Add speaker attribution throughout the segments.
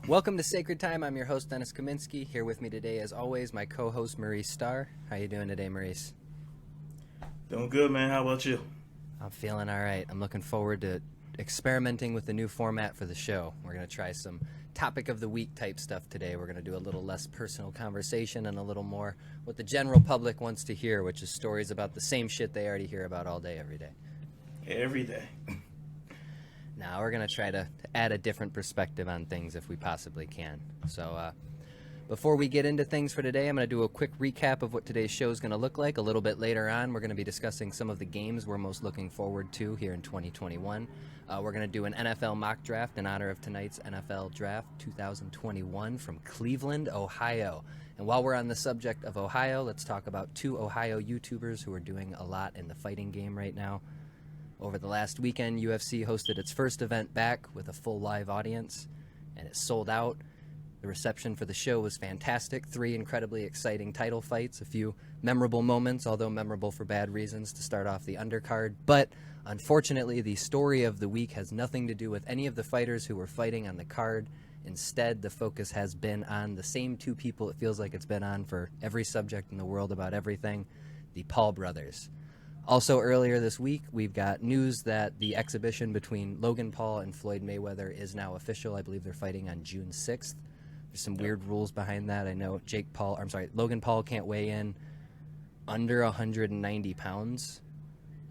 Speaker 1: Welcome to Sacred Time. I'm your host, Dennis Kaminsky. Here with me today, as always, my co-host, Maurice Starr. How you doing today, Maurice?
Speaker 2: Doing good, man. How about you?
Speaker 1: I'm feeling all right. I'm looking forward to experimenting with the new format for the show. We're going to try some topic of the week type stuff today. We're going to do a little less personal conversation and a little more what the general public wants to hear, which is stories about the same shit they already hear about all day, every day.
Speaker 2: Every day.
Speaker 1: Now we're going to try to add a different perspective on things if we possibly can. So before we get into things for today, I'm going to do a quick recap of what today's show is going to look like. A little bit later on, we're going to be discussing some of the games we're most looking forward to here in 2021. We're going to do an NFL mock draft in honor of tonight's NFL Draft 2021 from Cleveland, Ohio. And while we're on the subject of Ohio, let's talk about two Ohio YouTubers who are doing a lot in the fighting game right now. Over the last weekend, UFC hosted its first event back with a full live audience, and it sold out. The reception for the show was fantastic. 3 incredibly exciting title fights, a few memorable moments, although memorable for bad reasons, to start off the undercard. But unfortunately, the story of the week has nothing to do with any of the fighters who were fighting on the card. Instead, the focus has been on the same two people it feels like it's been on for every subject in the world about everything, the Paul brothers. Also, earlier this week, we've got news that the exhibition between Logan Paul and Floyd Mayweather is now official. I believe they're fighting on June 6th. There's some weird rules behind that. I know Logan Paul can't weigh in under 190 pounds,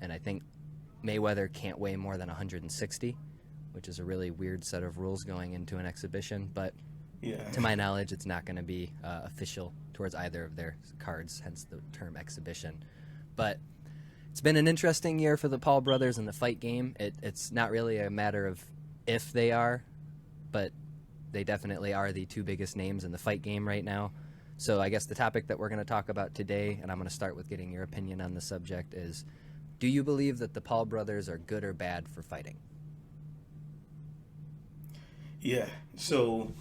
Speaker 1: and I think Mayweather can't weigh more than 160, which is a really weird set of rules going into an exhibition. But to my knowledge, it's not going to be official towards either of their cards, hence the term exhibition. But it's been an interesting year for the Paul brothers in the fight game. It's not really a matter of if they are, but they definitely are the two biggest names in the fight game right now. So I guess the topic that we're going to talk about today, and I'm going to start with getting your opinion on the subject, is do you believe that the Paul brothers are good or bad for fighting?
Speaker 2: Yeah. So,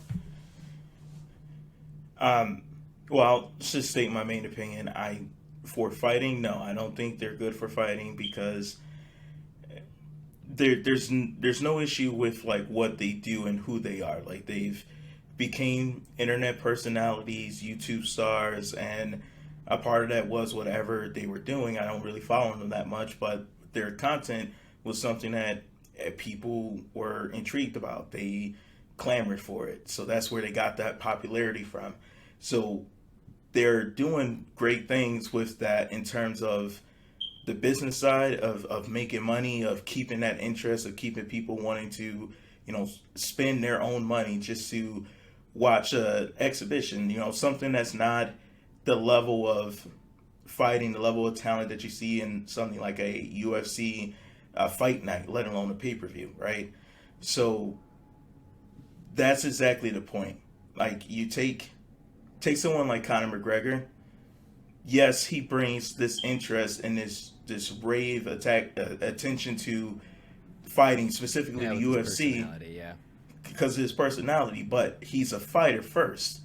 Speaker 2: I'll just state my main opinion. For fighting, no, I don't think they're good for fighting because there's no issue with like what they do and who they are. Like they've became internet personalities, YouTube stars, and a part of that was whatever they were doing. I don't really follow them that much, but their content was something that people were intrigued about. They clamored for it, so that's where they got that popularity from. So they're doing great things with that in terms of the business side of making money, of keeping that interest, of keeping people wanting to, spend their own money just to watch a exhibition, something that's not the level of fighting, the level of talent that you see in something like a UFC fight night, let alone a pay-per-view, right? So that's exactly the point. Like you take someone like Conor McGregor. Yes, he brings this interest and this rave attention to fighting, specifically the UFC, because of his personality. But he's a fighter first.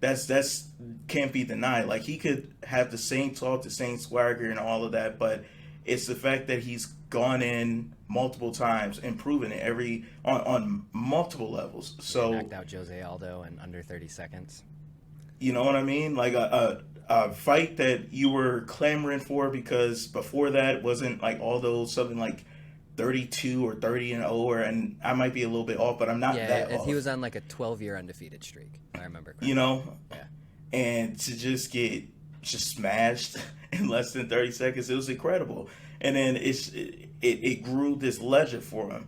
Speaker 2: That's can't be denied. Like he could have the same talk, the same swagger, and all of that, but it's the fact that he's gone in multiple times and proven it on multiple levels. So
Speaker 1: knocked out Jose Aldo in under 30 seconds.
Speaker 2: You know what I mean? Like a fight that you were clamoring for because before that it wasn't like all those something like 32 or 30-0, and I might be a little bit off, but I'm not that off.
Speaker 1: He was on like a 12-year undefeated streak, if I remember correctly.
Speaker 2: Yeah. And to just get smashed in less than 30 seconds, it was incredible. And then it grew this legend for him.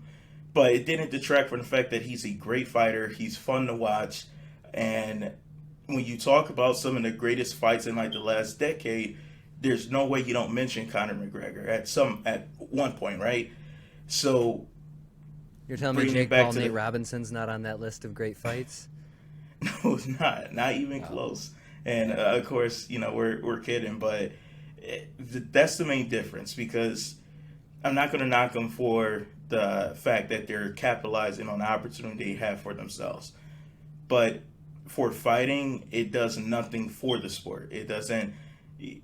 Speaker 2: But it didn't detract from the fact that he's a great fighter, he's fun to watch, and when you talk about some of the greatest fights in like the last decade, there's no way you don't mention Conor McGregor at one point, right? So
Speaker 1: you're telling me Jake Paul, Nate Robinson's not on that list of great fights?
Speaker 2: No, it's not even close. And of course, we're kidding, but that's the main difference because I'm not going to knock them for the fact that they're capitalizing on the opportunity they have for themselves, but for fighting, it does nothing for the sport. It doesn't. The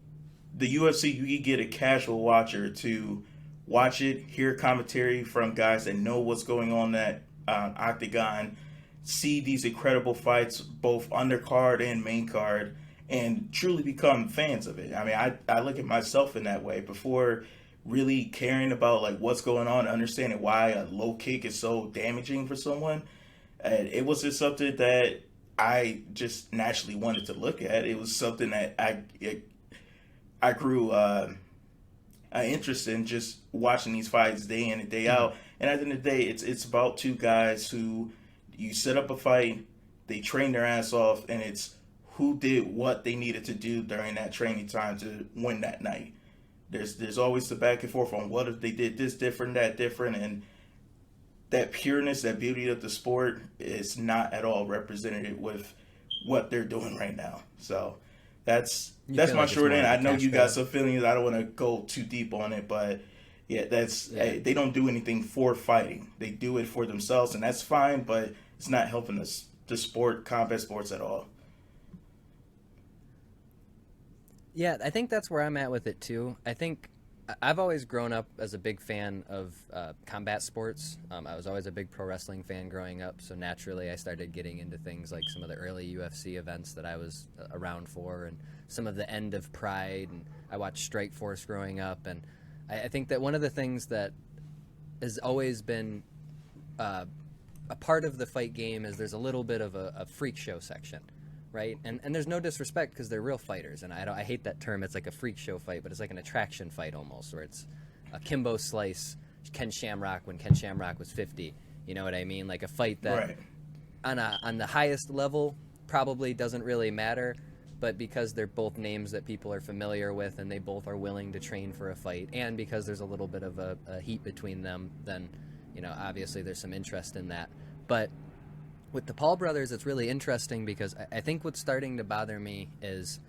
Speaker 2: UFC, you can get a casual watcher to watch it, hear commentary from guys that know what's going on in that octagon, see these incredible fights, both undercard and main card, and truly become fans of it. I mean, I look at myself in that way before really caring about like what's going on, understanding why a low kick is so damaging for someone. And it was just something that I just naturally wanted to look at. It was something that I grew an interest in just watching these fights day in and day out. And at the end of the day, it's about two guys who you set up a fight, they train their ass off, and it's who did what they needed to do during that training time to win that night. There's always the back and forth on what if they did this different, that different, and that pureness, that beauty of the sport is not at all represented with what they're doing right now. So that's my
Speaker 1: like
Speaker 2: short end. I know you got
Speaker 1: grab?
Speaker 2: some feelings. I don't want to go too deep on it, but yeah, they don't do anything for fighting. They do it for themselves, and that's fine. But it's not helping the sport, combat sports at all.
Speaker 1: Yeah, I think that's where I'm at with it too. I think I've always grown up as a big fan of combat sports. I was always a big pro wrestling fan growing up, so naturally I started getting into things like some of the early UFC events that I was around for, and some of the end of Pride, and I watched Strikeforce growing up, and I think that one of the things that has always been a part of the fight game is there's a little bit of a freak show section. Right, and there's no disrespect because they're real fighters, and I hate that term. It's like a freak show fight, but it's like an attraction fight almost, where it's a Kimbo Slice, Ken Shamrock when Ken Shamrock was 50. You know what I mean? Like a fight that on the highest level probably doesn't really matter, but because they're both names that people are familiar with and they both are willing to train for a fight, and because there's a little bit of a heat between them, then obviously there's some interest in that. But with the Paul brothers, it's really interesting because I think what's starting to bother me is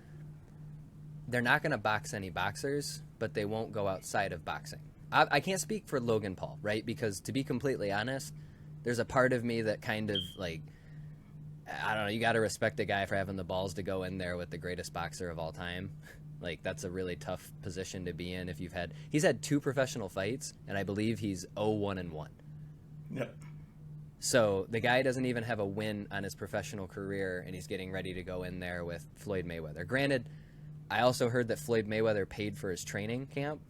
Speaker 1: they're not going to box any boxers, but they won't go outside of boxing. I can't speak for Logan Paul, right? Because to be completely honest, there's a part of me that kind of like, I don't know, you got to respect a guy for having the balls to go in there with the greatest boxer of all time. Like, that's a really tough position to be in if he's had 2 professional fights, and I believe he's 0-1-1.
Speaker 2: Yep.
Speaker 1: So the guy doesn't even have a win on his professional career, and he's getting ready to go in there with Floyd Mayweather. Granted, I also heard that Floyd Mayweather paid for his training camp.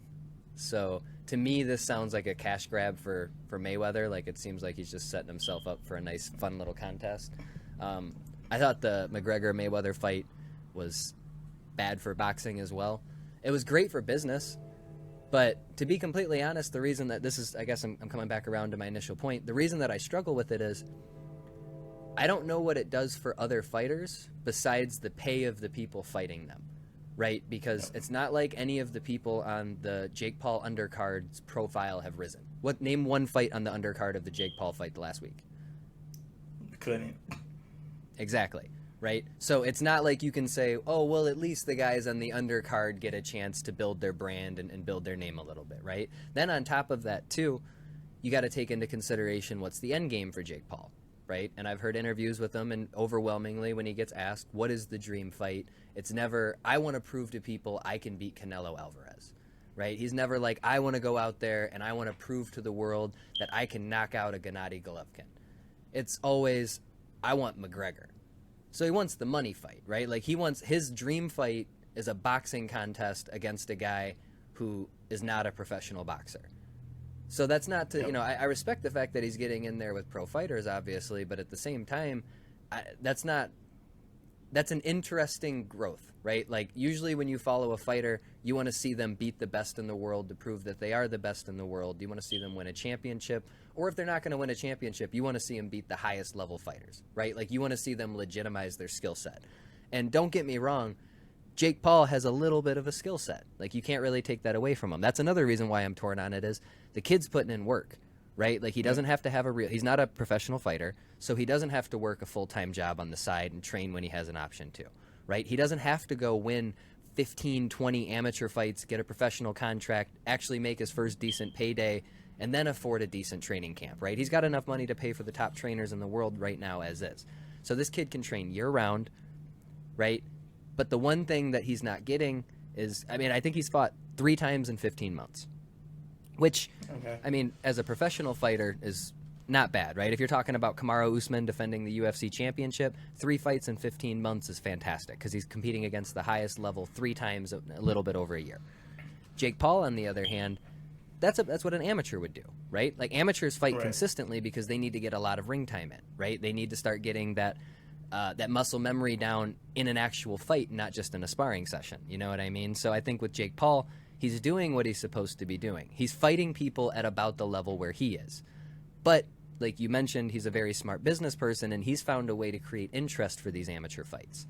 Speaker 1: So to me, this sounds like a cash grab for Mayweather. Like, it seems like he's just setting himself up for a nice, fun little contest. I thought the McGregor-Mayweather fight was bad for boxing as well. It was great for business. But to be completely honest, the reason that this is, I guess I'm coming back around to my initial point, the reason that I struggle with it is I don't know what it does for other fighters besides the pay of the people fighting them, right? Because it's not like any of the people on the Jake Paul undercard's profile have risen. Name one fight on the undercard of the Jake Paul fight the last week.
Speaker 2: Couldn't.
Speaker 1: Exactly. Right? So it's not like you can say, oh, well, at least the guys on the undercard get a chance to build their brand and build their name a little bit, right? Then on top of that, too, you got to take into consideration what's the end game for Jake Paul, right? And I've heard interviews with him, and overwhelmingly when he gets asked, what is the dream fight? It's never, I want to prove to people I can beat Canelo Alvarez, right? He's never like, I want to go out there and I want to prove to the world that I can knock out a Gennady Golovkin. It's always, I want McGregor. So he wants the money fight, right? Like, he wants his dream fight is a boxing contest against a guy who is not a professional boxer. So that's not to, I respect the fact that he's getting in there with pro fighters, obviously, but at the same time, that's an interesting growth, right? Like, usually when you follow a fighter, you want to see them beat the best in the world to prove that they are the best in the world. You want to see them win a championship. Or if they're not going to win a championship, you want to see them beat the highest level fighters, right? Like, you want to see them legitimize their skill set. And don't get me wrong, Jake Paul has a little bit of a skill set. Like, you can't really take that away from him. That's another reason why I'm torn on it is the kid's putting in work, right? Like, he doesn't have to have he's not a professional fighter, so he doesn't have to work a full-time job on the side and train when he has an option to, right? He doesn't have to go win 15, 20 amateur fights, get a professional contract, actually make his first decent payday, and then afford a decent training camp, right? He's got enough money to pay for the top trainers in the world right now as is. So this kid can train year-round, right? But the one thing that he's not getting is, I think he's fought 3 times in 15 months. Which, okay. As a professional fighter is not bad, right? If you're talking about Kamaru Usman defending the UFC championship, 3 fights in 15 months is fantastic because he's competing against the highest level 3 times a little bit over a year. Jake Paul, on the other hand, that's what an amateur would do, right? Like, amateurs fight consistently because they need to get a lot of ring time in, right? They need to start getting that muscle memory down in an actual fight, not just in a sparring session. You know what I mean? So I think with Jake Paul, he's doing what he's supposed to be doing. He's fighting people at about the level where he is. But like you mentioned, he's a very smart business person, and he's found a way to create interest for these amateur fights.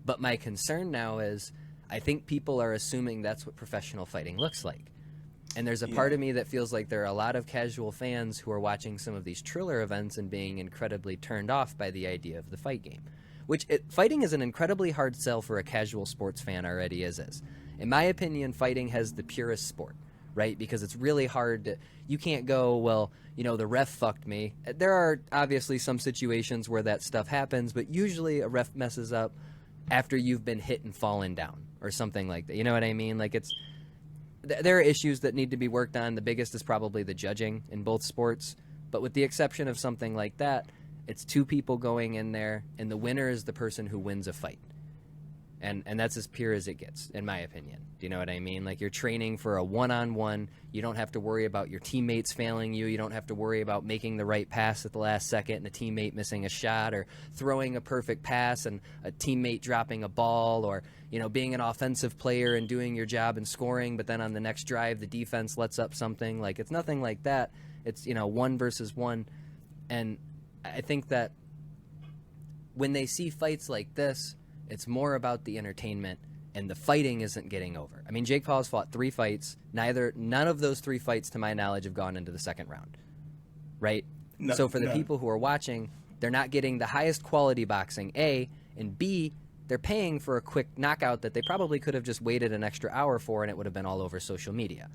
Speaker 1: But my concern now is I think people are assuming that's what professional fighting looks like. And there's a part of me that feels like there are a lot of casual fans who are watching some of these Triller events and being incredibly turned off by the idea of the fight game. Fighting is an incredibly hard sell for a casual sports fan already as is. In my opinion, fighting has the purest sport, right? Because it's really hard to, you can't go, well, the ref fucked me. There are obviously some situations where that stuff happens, but usually a ref messes up after you've been hit and fallen down or something like that. You know what I mean? Like, there are issues that need to be worked on. The biggest is probably the judging in both sports. But with the exception of something like that, it's 2 people going in there, and the winner is the person who wins a fight. And that's as pure as it gets, in my opinion. Do you know what I mean? Like, you're training for a one-on-one. You don't have to worry about your teammates failing you. You don't have to worry about making the right pass at the last second and a teammate missing a shot, or throwing a perfect pass and a teammate dropping a ball, or, being an offensive player and doing your job and scoring, but then on the next drive the defense lets up something. Like, it's nothing like that. It's, 1 versus 1. And I think that when they see fights like this, it's more about the entertainment, and the fighting isn't getting over. I mean, Jake Paul's fought 3 fights. None of those 3 fights, to my knowledge, have gone into the second round, right?
Speaker 2: No,
Speaker 1: so for the people who are watching, they're not getting the highest quality boxing, A, and B, they're paying for a quick knockout that they probably could have just waited an extra hour for, and it would have been all over social media,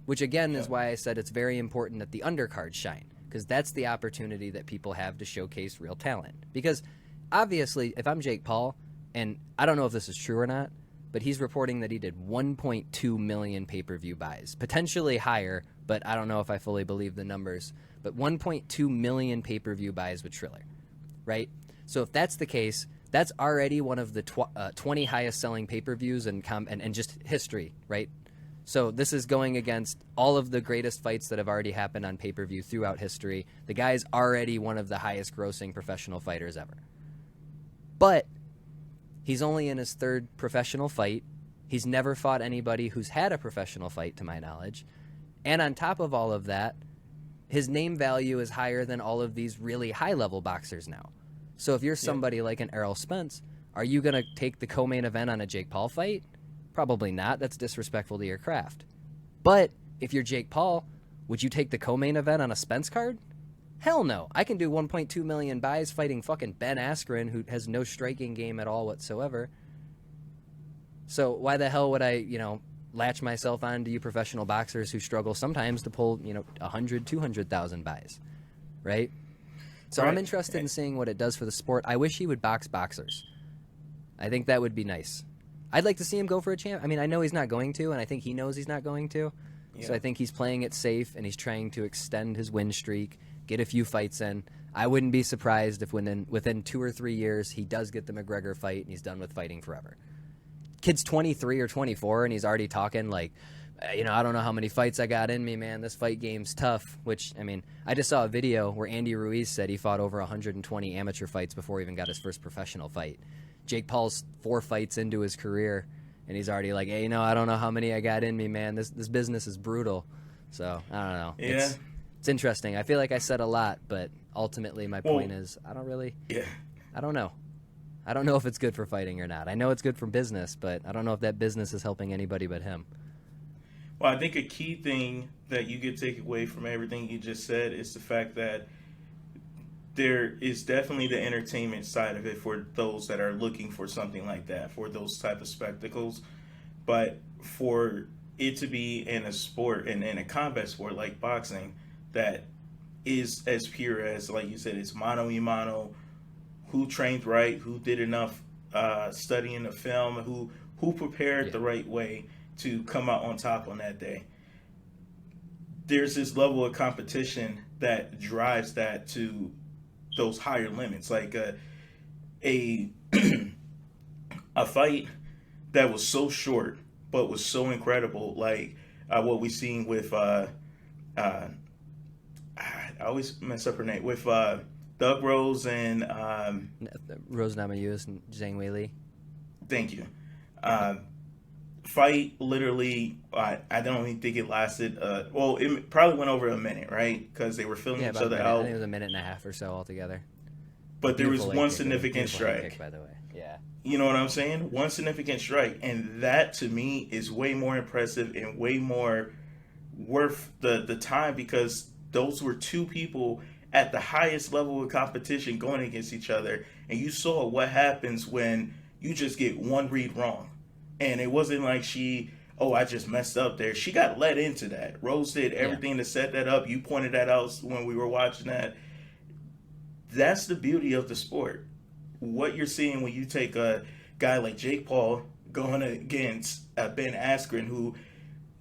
Speaker 1: which again is why I said it's very important that the undercards shine, because that's the opportunity that people have to showcase real talent. Because obviously, if I'm Jake Paul, and I don't know if this is true or not, but he's reporting that he did 1.2 million pay-per-view buys, potentially higher, but I don't know if I fully believe the numbers. But 1.2 million pay-per-view buys with Triller, right? So if that's the case, that's already one of the 20 highest-selling pay-per-views in just history, right? So this is going against all of the greatest fights that have already happened on pay-per-view throughout history. The guy's already one of the highest-grossing professional fighters ever. But he's only in his 3rd professional fight. He's never fought anybody who's had a professional fight, to my knowledge. And on top of all of that, his name value is higher than all of these really high-level boxers now. So if you're somebody like an Errol Spence, are you going to take the co-main event on a Jake Paul fight? Probably not. That's disrespectful to your craft. But if you're Jake Paul, would you take the co-main event on a Spence card? Hell no. I can do 1.2 million buys fighting fucking Ben Askren, who has no striking game at all whatsoever. So why the hell would I, latch myself on to you professional boxers who struggle sometimes to pull, 100, 200,000 buys, right? So I'm interested in seeing what it does for the sport. I wish he would box boxers. I think that would be nice. I'd like to see him go for a champ. I mean, I know he's not going to, and I think he knows he's not going to. Yeah. So I think he's playing it safe, and he's trying to extend his win streak, get a few fights in. I wouldn't be surprised if within 2 or 3 years he does get the McGregor fight and he's done with fighting forever. Kid's 23 or 24, and he's already talking like, I don't know how many fights I got in me, man. This fight game's tough, which, I mean, I just saw a video where Andy Ruiz said he fought over 120 amateur fights before he even got his first professional fight. Jake Paul's 4 fights into his career, and he's already like, hey, I don't know how many I got in me, man. This business is brutal. So, I don't know.
Speaker 2: Yeah.
Speaker 1: It's interesting. I feel like I said a lot, but ultimately my point is I don't know. I don't know if it's good for fighting or not. I know it's good for business, but I don't know if that business is helping anybody but him.
Speaker 2: Well, I think a key thing that you could take away from everything you just said is the fact that there is definitely the entertainment side of it for those that are looking for something like that, for those type of spectacles. But for it to be in a sport and in a combat sport like boxing that is as pure as, like you said, it's mano a mano, who trained right, who did enough studying the film, who prepared the right way to come out on top on that day. There's this level of competition that drives that to those higher limits. Like a a fight that was so short but was so incredible, like what we seen with I always mess up her name, with Doug Rose and
Speaker 1: Rose Namajunas and Zhang Weili.
Speaker 2: thank you. Uh, Fight literally, I don't even think it lasted. Well, it probably went over a minute, right? Because they were filling
Speaker 1: Yeah,
Speaker 2: each
Speaker 1: about a
Speaker 2: other
Speaker 1: minute. I
Speaker 2: out.
Speaker 1: think it was a minute and a half or so altogether.
Speaker 2: But there was
Speaker 1: Beautiful leg
Speaker 2: one
Speaker 1: kick.
Speaker 2: significant
Speaker 1: Beautiful leg
Speaker 2: strike.
Speaker 1: kick, by the way. Yeah.
Speaker 2: You know what I'm saying? One significant strike, and that to me is way more impressive and way more worth the time, because those were two people at the highest level of competition going against each other, and you saw what happens when you just get one read wrong. And it wasn't like I just messed up there. She got led into that. Rose did everything to set that up. You pointed that out when we were watching that. That's the beauty of the sport. What you're seeing when you take a guy like Jake Paul going against Ben Askren, who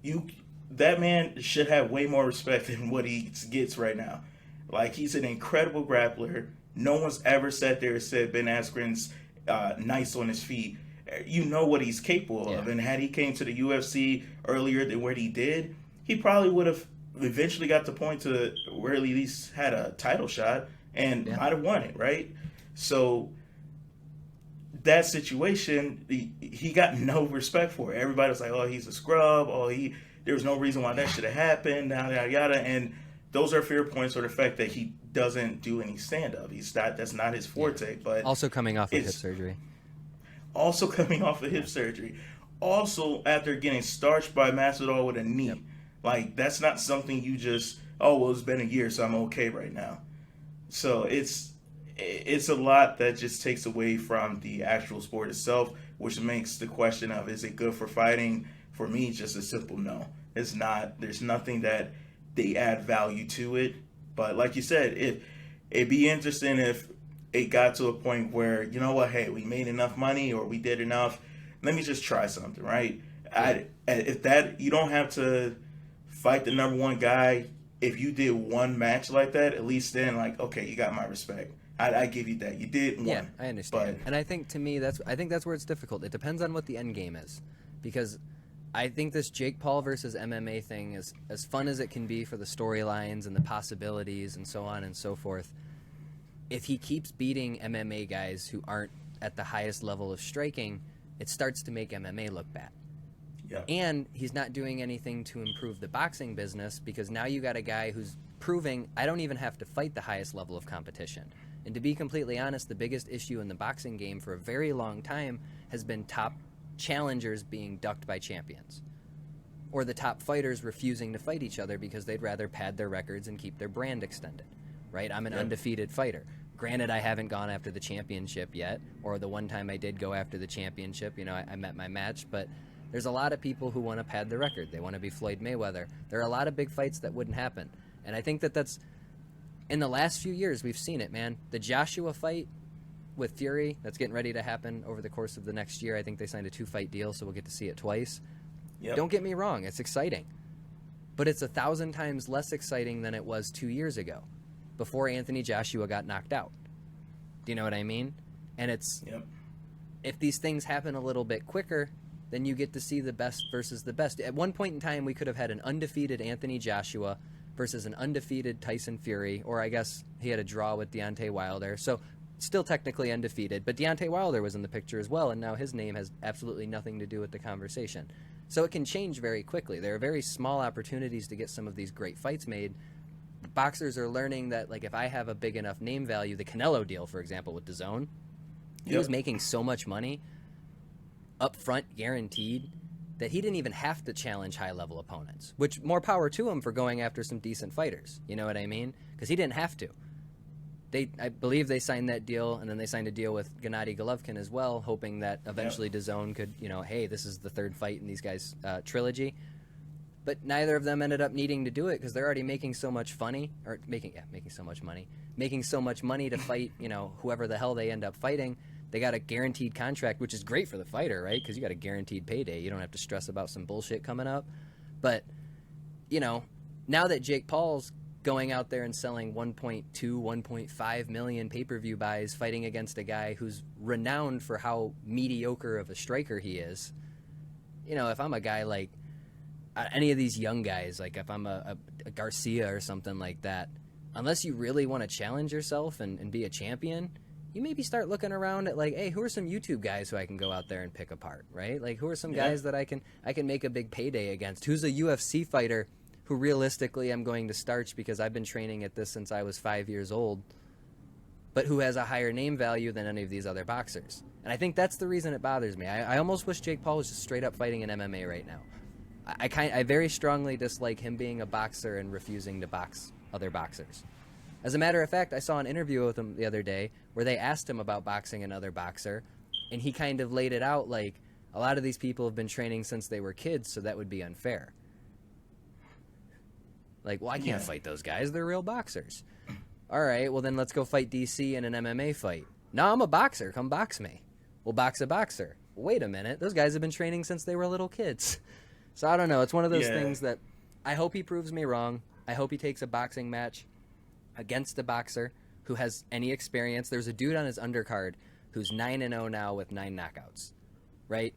Speaker 2: you that man should have way more respect than what he gets right now. Like, he's an incredible grappler. No one's ever sat there and said Ben Askren's nice on his feet. You know what he's capable of, and had he came to the UFC earlier than where he did, he probably would have eventually got the point to where at least had a title shot and might have won it, right? So that situation, he got no respect for it. Everybody was like, "Oh, he's a scrub. There was no reason why that should have happened." Yada yada yada. And those are fair points for the fact that he doesn't do any stand up. That's not his forte. But
Speaker 1: also coming off of hip surgery.
Speaker 2: Also coming off of hip surgery. Also after getting starched by Masvidal with a knee. Yep. Like, that's not something you just, it's been a year, so I'm okay right now. So it's a lot that just takes away from the actual sport itself, which makes the question of, is it good for fighting? For me, just a simple no. It's not. There's nothing that they add value to it. But like you said, it'd be interesting if it got to a point where, you know what, hey, we made enough money or we did enough. Let me just try something, right? You don't have to fight the number one guy. If you did one match like that, at least then, like, okay, you got my respect. I give you that. You did one.
Speaker 1: Yeah, I understand. And I think, to me, that's where it's difficult. It depends on what the end game is, because I think this Jake Paul versus MMA thing is as fun as it can be for the storylines and the possibilities and so on and so forth. If he keeps beating MMA guys who aren't at the highest level of striking, it starts to make MMA look bad. Yeah. And he's not doing anything to improve the boxing business, because now you got a guy who's proving, I don't even have to fight the highest level of competition. And to be completely honest, the biggest issue in the boxing game for a very long time has been top challengers being ducked by champions, or the top fighters refusing to fight each other because they'd rather pad their records and keep their brand extended. Right? I'm an undefeated fighter. Granted, I haven't gone after the championship yet, or the one time I did go after the championship, I met my match, but there's a lot of people who want to pad the record. They want to be Floyd Mayweather. There are a lot of big fights that wouldn't happen. And I think that's, in the last few years, we've seen it, man. The Joshua fight with Fury, that's getting ready to happen over the course of the next year. I think they signed a 2-fight deal, so we'll get to see it twice. Yep. Don't get me wrong, it's exciting. But it's 1,000 times less exciting than it was 2 years ago, before Anthony Joshua got knocked out. Do you know what I mean? And it's, if these things happen a little bit quicker, then you get to see the best versus the best. At one point in time, we could have had an undefeated Anthony Joshua versus an undefeated Tyson Fury, or I guess he had a draw with Deontay Wilder. So still technically undefeated, but Deontay Wilder was in the picture as well, and now his name has absolutely nothing to do with the conversation. So it can change very quickly. There are very small opportunities to get some of these great fights made. Boxers are learning that, like, if I have a big enough name value, the Canelo deal, for example, with DAZN, he was making so much money up front, guaranteed, that he didn't even have to challenge high-level opponents, which more power to him for going after some decent fighters. You know what I mean? Because he didn't have to. I believe they signed that deal, and then they signed a deal with Gennady Golovkin as well, hoping that eventually DAZN could, hey, this is the third fight in these guys' trilogy. But neither of them ended up needing to do it because they're already making so much making so much money to fight, whoever the hell they end up fighting. They got a guaranteed contract, which is great for the fighter, right? Because you got a guaranteed payday. You don't have to stress about some bullshit coming up. But, now that Jake Paul's going out there and selling 1.2, 1.5 million pay-per-view buys, fighting against a guy who's renowned for how mediocre of a striker he is. You know, if I'm a guy like any of these young guys, like if I'm a Garcia or something like that, unless you really want to challenge yourself and be a champion, you maybe start looking around at like, hey, who are some YouTube guys who I can go out there and pick apart, right? Like, who are some guys that I can make a big payday against? Who's a UFC fighter who realistically I'm going to starch because I've been training at this since I was 5 years old, but who has a higher name value than any of these other boxers? And I think that's the reason it bothers me. I almost wish Jake Paul was just straight up fighting in MMA right now. I very strongly dislike him being a boxer and refusing to box other boxers. As a matter of fact, I saw an interview with him the other day where they asked him about boxing another boxer, and he kind of laid it out like, a lot of these people have been training since they were kids, so that would be unfair. Like, well, I can't fight those guys. They're real boxers. All right, well, then let's go fight DC in an MMA fight. No, I'm a boxer. Come box me. We'll box a boxer. Wait a minute. Those guys have been training since they were little kids. So I don't know. It's one of those things that I hope he proves me wrong. I hope he takes a boxing match against a boxer who has any experience. There's a dude on his undercard who's 9-0 now with 9 knockouts, right?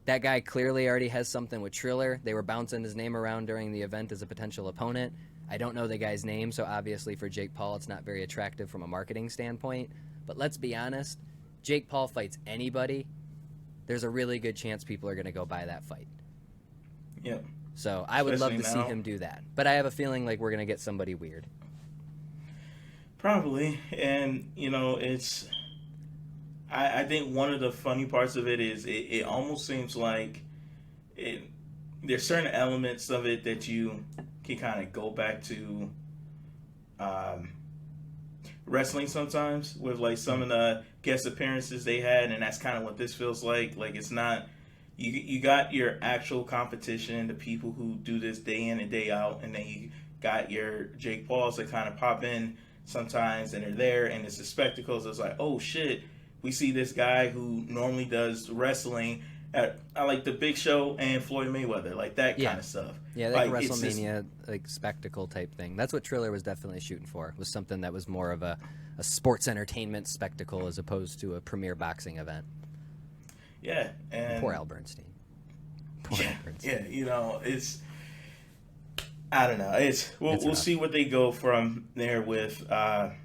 Speaker 1: That guy clearly already has something with Triller. They were bouncing his name around during the event as a potential opponent. I don't know the guy's name, so obviously for Jake Paul, it's not very attractive from a marketing standpoint. But let's be honest, Jake Paul fights anybody, there's a really good chance people are going to go buy that fight.
Speaker 2: Yep.
Speaker 1: So I would love to see him do that. But I have a feeling like we're going to get somebody weird.
Speaker 2: Probably. And, you know, it's... I think one of the funny parts of it is it almost seems like there's certain elements of it that you can kind of go back to wrestling sometimes with like some of the guest appearances they had, and that's kind of what this feels like. Like, it's not... You got your actual competition, the people who do this day in and day out, and then you got your Jake Pauls that kind of pop in sometimes, and they're there, and it's the spectacles. It's like, oh shit, we see this guy who normally does wrestling at like the Big Show and Floyd Mayweather, like that kind of stuff.
Speaker 1: Yeah, like WrestleMania like spectacle type thing. That's what Triller was definitely shooting for. Was something that was more of a sports entertainment spectacle as opposed to a premier boxing event.
Speaker 2: Yeah, and
Speaker 1: poor Al Bernstein. Poor Al Bernstein.
Speaker 2: Yeah, you know, it's... I don't know. We'll see what they go from there with. I'm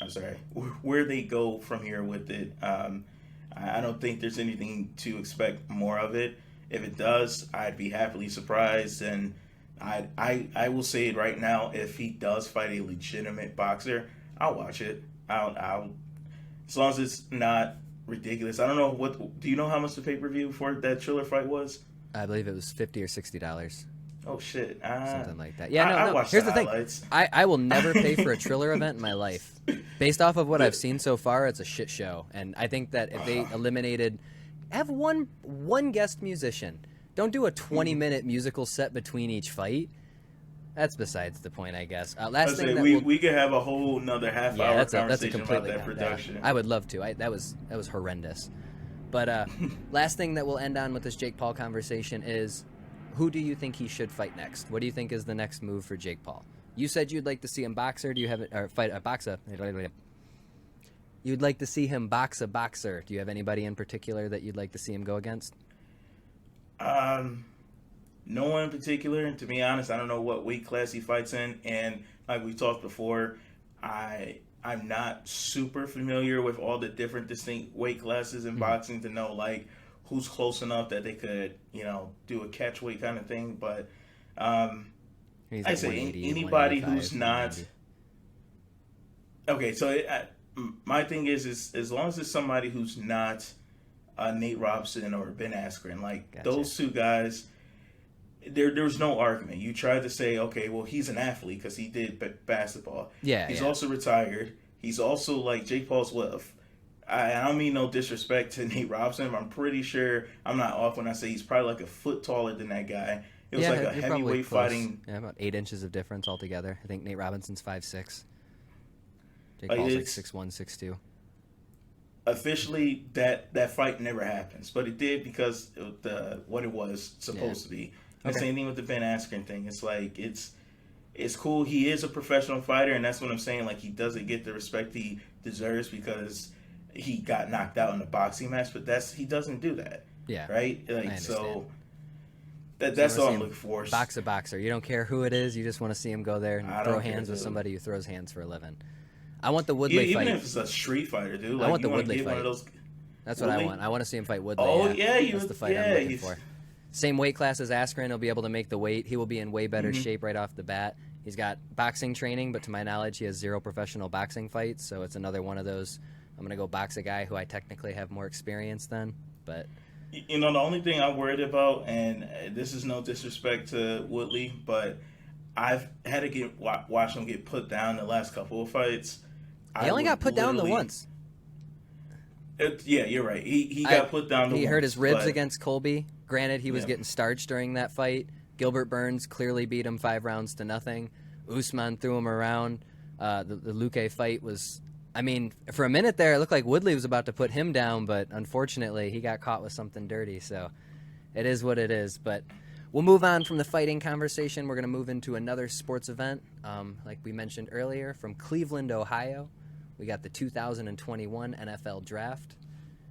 Speaker 2: sorry, where they go from here with it. I don't think there's anything to expect more of it. If it does, I'd be happily surprised, and I will say it right now. If he does fight a legitimate boxer, I'll watch it. I'll as long as it's not ridiculous. I don't know do you know how much the pay-per-view for that Triller fight was?
Speaker 1: I believe it was $50 or $60.
Speaker 2: Oh shit!
Speaker 1: Something like that. Yeah, no. Here's the thing. I will never pay for a Triller event in my life. Based off of what I've seen so far, it's a shit show. And I think that if they have one guest musician. Don't do a 20-minute musical set between each fight. That's besides the point, I guess. Last thing
Speaker 2: we could have a whole another half hour conversation about that production.
Speaker 1: I would love to. That was horrendous. But last thing that we'll end on with this Jake Paul conversation is, who do you think he should fight next? What do you think is the next move for Jake Paul? You said you'd like to see him boxer. Do you have fight a boxer? You'd like to see him box a boxer. Do you have anybody in particular that you'd like to see him go against?
Speaker 2: No one in particular. And to be honest, I don't know what weight class he fights in. And like we talked before, I'm not super familiar with all the different distinct weight classes in boxing to know like who's close enough that they could, do a catch weight kind of thing. But I say anybody who's not. Okay, so my thing is as long as it's somebody who's not Nate Robinson or Ben Askren, like those two guys, there's no argument. You try to say, okay, well, he's an athlete because he did basketball.
Speaker 1: Yeah,
Speaker 2: he's also retired. He's also like Jake Paul's I don't mean no disrespect to Nate Robinson, but I'm pretty sure I'm not off when I say he's probably like a foot taller than that guy. It was like a heavyweight fighting.
Speaker 1: Yeah, about 8 inches of difference altogether. I think Nate Robinson's 5'6". Jake Paul's like 6'1", 6'2".
Speaker 2: Officially, that fight never happens, but it did because of what it was supposed to be. The same thing with the Ben Askren thing. It's like it's it's cool. He is a professional fighter, and that's what I'm saying. Like, he doesn't get the respect he deserves because he got knocked out in a boxing match, but he doesn't do that.
Speaker 1: Yeah,
Speaker 2: Right?
Speaker 1: I
Speaker 2: Like,
Speaker 1: understand.
Speaker 2: so
Speaker 1: So
Speaker 2: that's
Speaker 1: you
Speaker 2: all
Speaker 1: wanna
Speaker 2: I'm
Speaker 1: see
Speaker 2: looking for.
Speaker 1: him box a boxer. You don't care who it is. You just want to see him go there and
Speaker 2: I
Speaker 1: throw
Speaker 2: don't care,
Speaker 1: hands with
Speaker 2: dude.
Speaker 1: somebody who throws hands for a living. I want the Woodley
Speaker 2: Even
Speaker 1: fight.
Speaker 2: if it's a street fighter, dude.
Speaker 1: I
Speaker 2: Like,
Speaker 1: want
Speaker 2: you
Speaker 1: the
Speaker 2: want to
Speaker 1: Woodley
Speaker 2: get one of
Speaker 1: fight.
Speaker 2: those.
Speaker 1: That's what I
Speaker 2: Woodley?
Speaker 1: want. I want to see him fight Woodley.
Speaker 2: Oh,
Speaker 1: That's the fight I'm looking for. Same weight class as Askren. He'll be able to make the weight. He will be in way better shape right off the bat. He's got boxing training, but to my knowledge, he has 0 professional boxing fights. So it's another one of those. I'm going to go box a guy who I technically have more experience than. But
Speaker 2: You know, the only thing I'm worried about, and this is no disrespect to Woodley, but I've had to watch him get put down the last couple of fights.
Speaker 1: he only got put down the once.
Speaker 2: Yeah, you're right. He got put down the once.
Speaker 1: He hurt his ribs
Speaker 2: but
Speaker 1: against Colby. Granted, he was getting starched during that fight. Gilbert Burns clearly beat him 5 rounds to nothing. Usman threw him around. The Luque fight was... I mean, for a minute there, it looked like Woodley was about to put him down, but unfortunately, he got caught with something dirty, so it is what it is. But we'll move on from the fighting conversation. We're going to move into another sports event, like we mentioned earlier, from Cleveland, Ohio. We got the 2021 NFL Draft.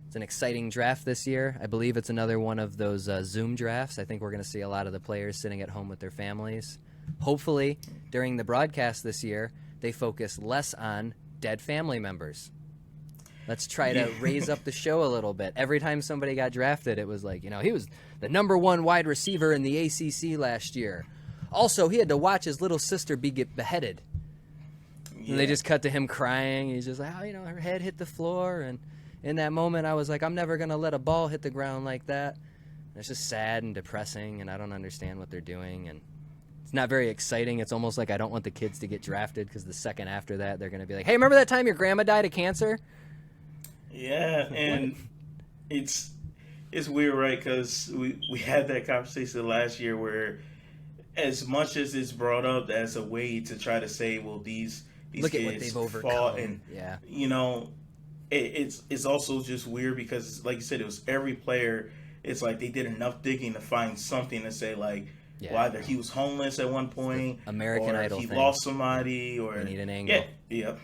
Speaker 1: It's an exciting draft this year. I believe it's another one of those Zoom drafts. I think we're going to see a lot of the players sitting at home with their families. Hopefully, during the broadcast this year, they focus less on dead family members. Let's try to raise up the show a little bit. Every time somebody got drafted, it was like, he was the #1 wide receiver in the ACC last year. Also, he had to watch his little sister get beheaded. Yeah. And they just cut to him crying. He's just like, her head hit the floor. And in that moment, I was like, I'm never going to let a ball hit the ground like that. And it's just sad and depressing, and I don't understand what they're doing. And it's not very exciting. It's almost like I don't want the kids to get drafted because the second after that, they're going to be like, hey, remember that time your grandma died of cancer?
Speaker 2: Yeah, and it's weird, right? Because we had that conversation last year where as much as it's brought up as a way to try to say, well, these
Speaker 1: Look
Speaker 2: kids
Speaker 1: at what they've overcome.
Speaker 2: fought, and
Speaker 1: yeah,
Speaker 2: it's also just weird because, like you said, it was every player. It's like they did enough digging to find something to say, like, well, either he was homeless at one point,
Speaker 1: American
Speaker 2: or
Speaker 1: Idol
Speaker 2: he
Speaker 1: thing.
Speaker 2: lost somebody, or
Speaker 1: we need an angle.
Speaker 2: Yep.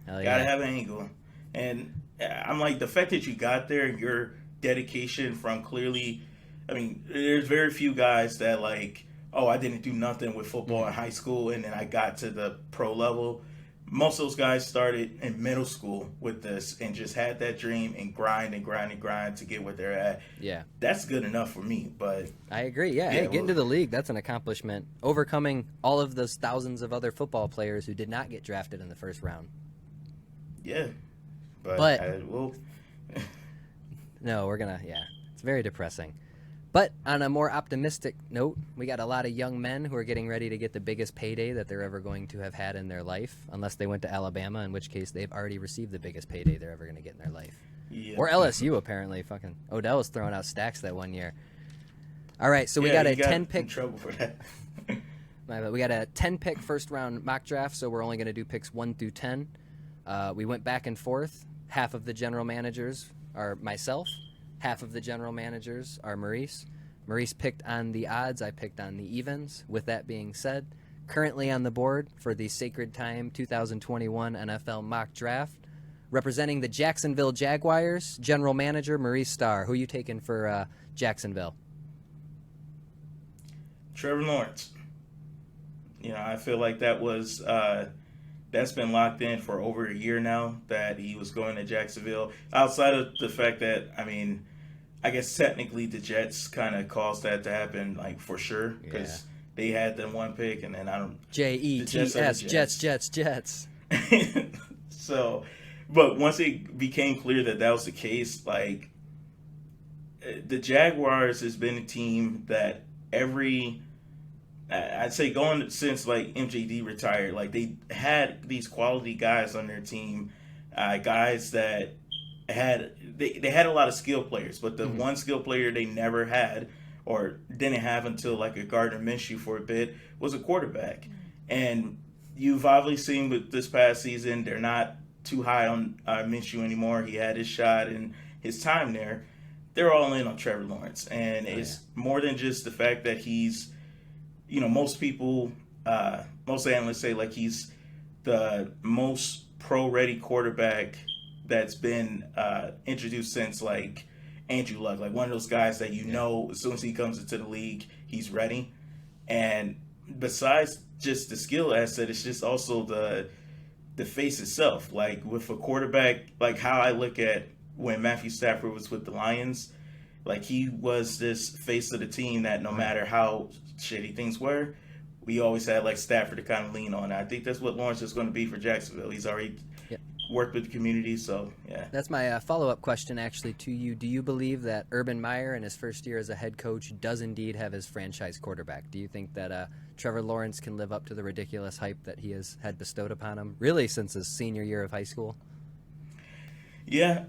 Speaker 1: Hell
Speaker 2: Gotta have an angle. And I'm like, the fact that you got there, your dedication from clearly, I mean, there's very few guys that like, oh, I didn't do nothing with football in high school and then I got to the pro level. Most of those guys started in middle school with this and just had that dream and grind to get where they're at.
Speaker 1: Yeah.
Speaker 2: That's good enough for me, but...
Speaker 1: I agree, yeah. Hey, getting to the league, that's an accomplishment. Overcoming all of those thousands of other football players who did not get drafted in the first round.
Speaker 2: Yeah. But
Speaker 1: no, we're going to, it's very depressing. But on a more optimistic note, we got a lot of young men who are getting ready to get the biggest payday that they're ever going to have had in their life, unless they went to Alabama, in which case they've already received the biggest payday they're ever going to get in their life.
Speaker 2: Yeah.
Speaker 1: Or LSU, apparently. Fucking Odell was throwing out stacks that one year. All right, so we got a 10-pick...
Speaker 2: in trouble for that.
Speaker 1: We got a 10-pick first-round mock draft, so we're only going to do picks 1 through 10. We went back and forth. Half of the general managers are myself. Half of the general managers are Maurice. Maurice picked on the odds. I picked on the evens. With that being said, currently on the board for the Sacred Time 2021 NFL mock draft, representing the Jacksonville Jaguars, general manager Maurice Starr. Who are you taking for Jacksonville?
Speaker 2: Trevor Lawrence. I feel like that was... that's been locked in for over a year now that he was going to Jacksonville. Outside of the fact that, I guess technically the Jets kind of caused that to happen, like, for sure, because they had them one pick, and then I don't...
Speaker 1: Jets, Jets.
Speaker 2: So, but once it became clear that was the case, like, the Jaguars has been a team that I'd say going since like MJD retired, like they had these quality guys on their team, guys that they had a lot of skill players, but the one skill player they never had or didn't have until like a Gardner Minshew for a bit was a quarterback. And you've obviously seen with this past season, they're not too high on Minshew anymore. He had his shot and his time there. They're all in on Trevor Lawrence, and it's more than just the fact that he's, most people most analysts say like he's the most pro-ready quarterback that's been introduced since like Andrew Luck, like one of those guys that know as soon as he comes into the league, he's ready. And besides just the skill asset, it's just also the face itself. Like with a quarterback, like how I look at when Matthew Stafford was with the Lions, like he was this face of the team that no matter how shitty things were, we always had like Stafford to kind of lean on. I think that's what Lawrence is going to be for Jacksonville. He's already worked with the community, so yeah.
Speaker 1: That's my follow-up question actually to you. Do you believe that Urban Meyer in his first year as a head coach does indeed have his franchise quarterback? Do you think that Trevor Lawrence can live up to the ridiculous hype that he has had bestowed upon him, really since his senior year of high school?
Speaker 2: Yeah,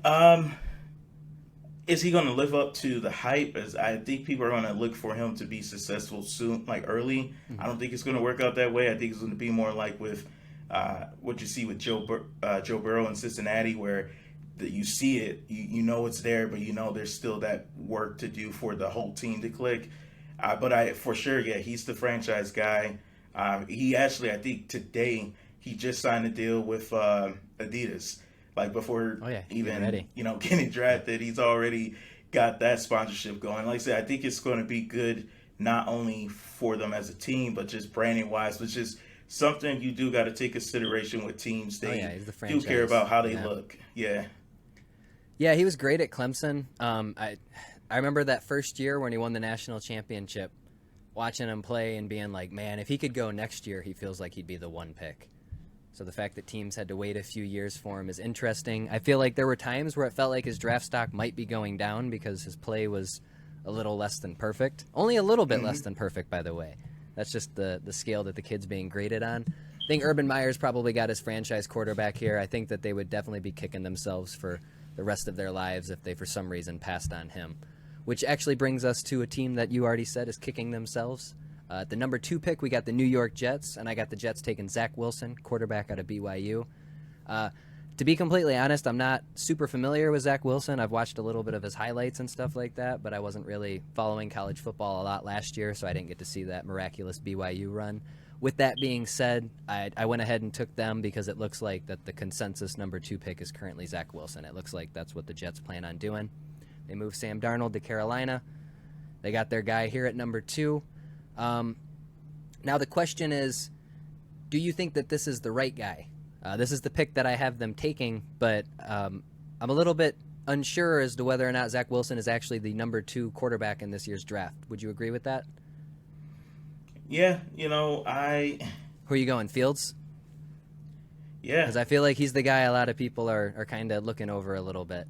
Speaker 2: is he going to live up to the hype? As I think people are going to look for him to be successful soon, like early. I don't think it's going to work out that way. I think it's going to be more like with what you see with Joe Burrow in Cincinnati, where you see it, you know it's there, but you know there's still that work to do for the whole team to click. But for sure, yeah, he's the franchise guy. He actually, I think today, he just signed a deal with Adidas. Like before even getting drafted, he's already got that sponsorship going. Like I said, I think it's going to be good not only for them as a team, but just branding wise, which is something you do got to take consideration with teams. They do care about how they look. Yeah,
Speaker 1: he was great at Clemson. I remember that first year when he won the national championship, watching him play and being like, man, if he could go next year, he feels like he'd be the one pick. So the fact that teams had to wait a few years for him is interesting. I feel like there were times where it felt like his draft stock might be going down because his play was a little less than perfect. Only a little bit less than perfect, by the way. That's just the scale that the kid's being graded on. I think Urban Meyer's probably got his franchise quarterback here. I think that they would definitely be kicking themselves for the rest of their lives if they, for some reason, passed on him. Which actually brings us to a team that you already said is kicking themselves. At the number 2 pick, we got the New York Jets, and I got the Jets taking Zach Wilson, quarterback out of BYU. To be completely honest, I'm not super familiar with Zach Wilson. I've watched a little bit of his highlights and stuff like that, but I wasn't really following college football a lot last year, so I didn't get to see that miraculous BYU run. With that being said, I went ahead and took them because it looks like that the consensus number 2 pick is currently Zach Wilson. It looks like that's what the Jets plan on doing. They moved Sam Darnold to Carolina. They got their guy here at number 2. Now the question is, do you think that this is the right guy? This is the pick that I have them taking, but I'm a little bit unsure as to whether or not Zach Wilson is actually the number 2 quarterback in this year's draft. Would you agree with that?
Speaker 2: Yeah,
Speaker 1: Who are you going, Fields?
Speaker 2: Yeah.
Speaker 1: Because I feel like he's the guy a lot of people are kind of looking over a little bit.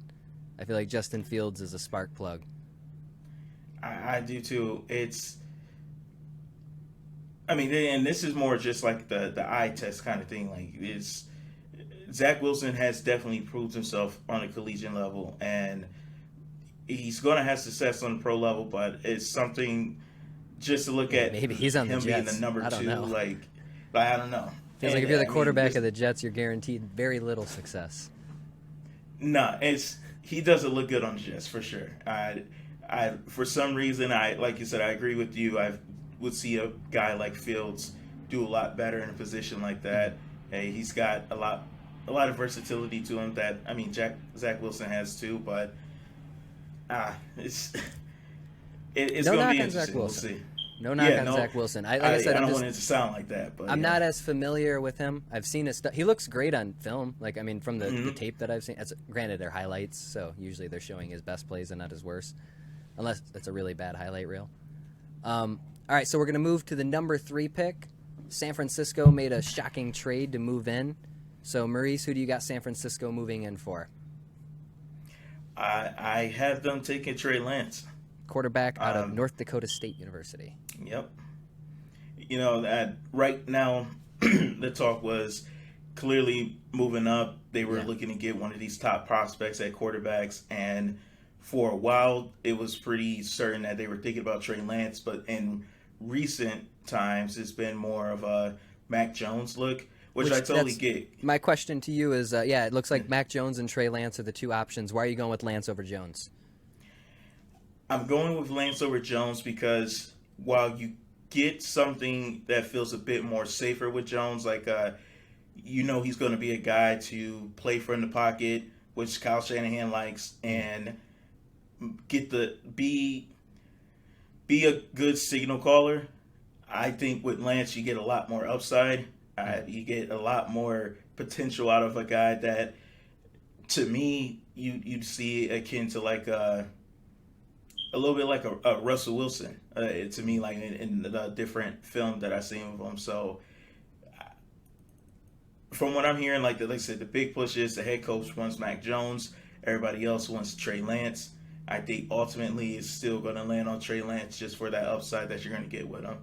Speaker 1: I feel like Justin Fields is a spark plug.
Speaker 2: I do too. And this is more just like the eye test kind of thing. Like Zach Wilson has definitely proved himself on a collegiate level, and he's going to have success on the pro level. But it's something just to look at.
Speaker 1: Maybe he's on
Speaker 2: him
Speaker 1: the Jets.
Speaker 2: being the number
Speaker 1: I don't
Speaker 2: 2.
Speaker 1: know.
Speaker 2: Like I don't know.
Speaker 1: Feels like if you're the quarterback of the Jets, you're guaranteed very little success.
Speaker 2: Nah, he doesn't look good on the Jets for sure. I for some reason, like you said, I agree with you. I would see a guy like Fields do a lot better in a position like that. Hey, he's got a lot of versatility to him that Zach Wilson has too. But it's
Speaker 1: no
Speaker 2: going to
Speaker 1: knock
Speaker 2: be
Speaker 1: on Zach
Speaker 2: interesting. We'll
Speaker 1: Wilson.
Speaker 2: see.
Speaker 1: No knock on Zach Wilson. Like I said,
Speaker 2: I don't want it to sound like that, but
Speaker 1: I'm not as familiar with him. I've seen his stuff. He looks great on film. From the tape that I've seen. Granted, they're highlights, so usually they're showing his best plays and not his worst, unless it's a really bad highlight reel. All right, so we're going to move to the number 3 pick. San Francisco made a shocking trade to move in. So, Maurice, who do you got San Francisco moving in for?
Speaker 2: I have them taking Trey Lance.
Speaker 1: Quarterback out of North Dakota State University.
Speaker 2: Yep. Right now, the talk was clearly moving up. They were looking to get one of these top prospects at quarterbacks, and for a while, it was pretty certain that they were thinking about Trey Lance, but in recent times, it's been more of a Mac Jones look, which I totally get.
Speaker 1: My question to you is, it looks like Mac Jones and Trey Lance are the 2 options. Why are you going with Lance over Jones?
Speaker 2: I'm going with Lance over Jones because while you get something that feels a bit more safer with Jones. Like, he's going to be a guy to play from the pocket, which Kyle Shanahan likes, and get the be a good signal caller. I think with Lance, you get a lot more upside. You get a lot more potential out of a guy that, to me, you'd see akin to like a little bit like a Russell Wilson. To me, like in the different film that I've seen of him. So, from what I'm hearing, like I said, the big push is the head coach wants Mac Jones. Everybody else wants Trey Lance. I think ultimately it's still going to land on Trey Lance just for that upside that you're going to get with him.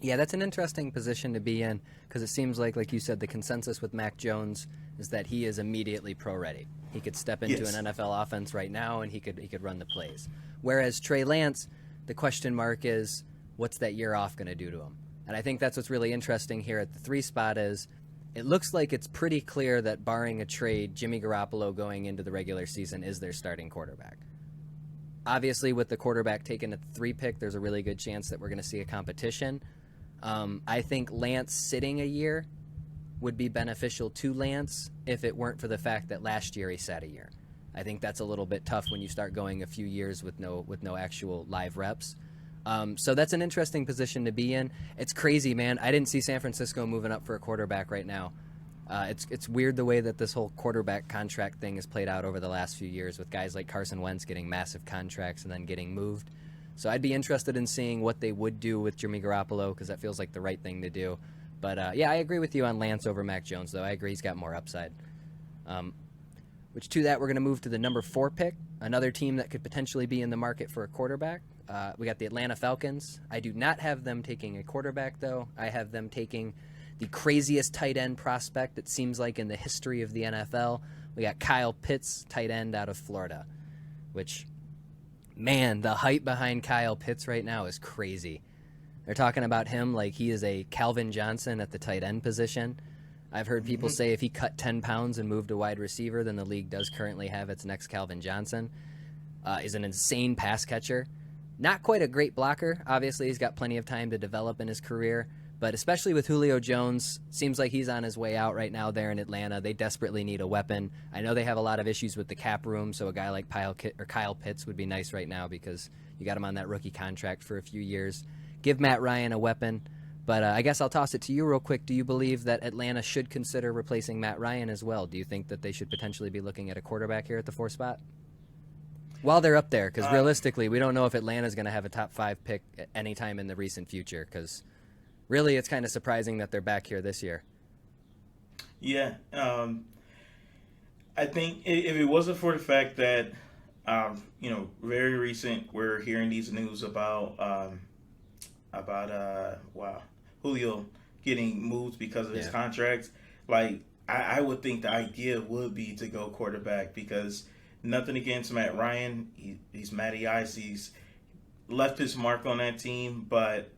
Speaker 1: Yeah, that's an interesting position to be in because it seems like you said, the consensus with Mac Jones is that he is immediately pro-ready. He could step into an NFL offense right now and he could run the plays. Whereas Trey Lance, the question mark is, what's that year off going to do to him? And I think that's what's really interesting here at the 3 spot is it looks like it's pretty clear that barring a trade, Jimmy Garoppolo going into the regular season is their starting quarterback. Obviously, with the quarterback taken at the 3 pick, there's a really good chance that we're going to see a competition. I think Lance sitting a year would be beneficial to Lance if it weren't for the fact that last year he sat a year. I think that's a little bit tough when you start going a few years with no actual live reps. So that's an interesting position to be in. It's crazy, man. I didn't see San Francisco moving up for a quarterback right now. It's weird the way that this whole quarterback contract thing has played out over the last few years with guys like Carson Wentz getting massive contracts and then getting moved. So I'd be interested in seeing what they would do with Jimmy Garoppolo because that feels like the right thing to do. But, yeah, I agree with you on Lance over Mac Jones, though. I agree he's got more upside. Which to that, we're going to move to the number 4 pick, another team that could potentially be in the market for a quarterback. We got the Atlanta Falcons. I do not have them taking a quarterback, though. I have them taking the craziest tight end prospect, it seems like, in the history of the NFL. We got Kyle Pitts, tight end out of Florida, which, man, the hype behind Kyle Pitts right now is crazy. They're talking about him like he is a Calvin Johnson at the tight end position. I've heard people say if he cut 10 pounds and moved to wide receiver, then the league does currently have its next Calvin Johnson. Is an insane pass catcher. Not quite a great blocker. Obviously, he's got plenty of time to develop in his career. But especially with Julio Jones, seems like he's on his way out right now there in Atlanta. They desperately need a weapon. I know they have a lot of issues with the cap room, so a guy like Kyle Pitts would be nice right now because you got him on that rookie contract for a few years. Give Matt Ryan a weapon. But I guess I'll toss it to you real quick. Do you believe that Atlanta should consider replacing Matt Ryan as well? Do you think that they should potentially be looking at a quarterback here at the 4 spot? While they're up there, because realistically, we don't know if Atlanta's going to have a top 5 pick at any time in the recent future, because really it's kind of surprising that they're back here this year.
Speaker 2: Yeah. I think if it wasn't for the fact that, very recent, we're hearing these news about Julio getting moved because of his contract. Like, I would think the idea would be to go quarterback because nothing against Matt Ryan. He's Matty Ice. He's left his mark on that team, but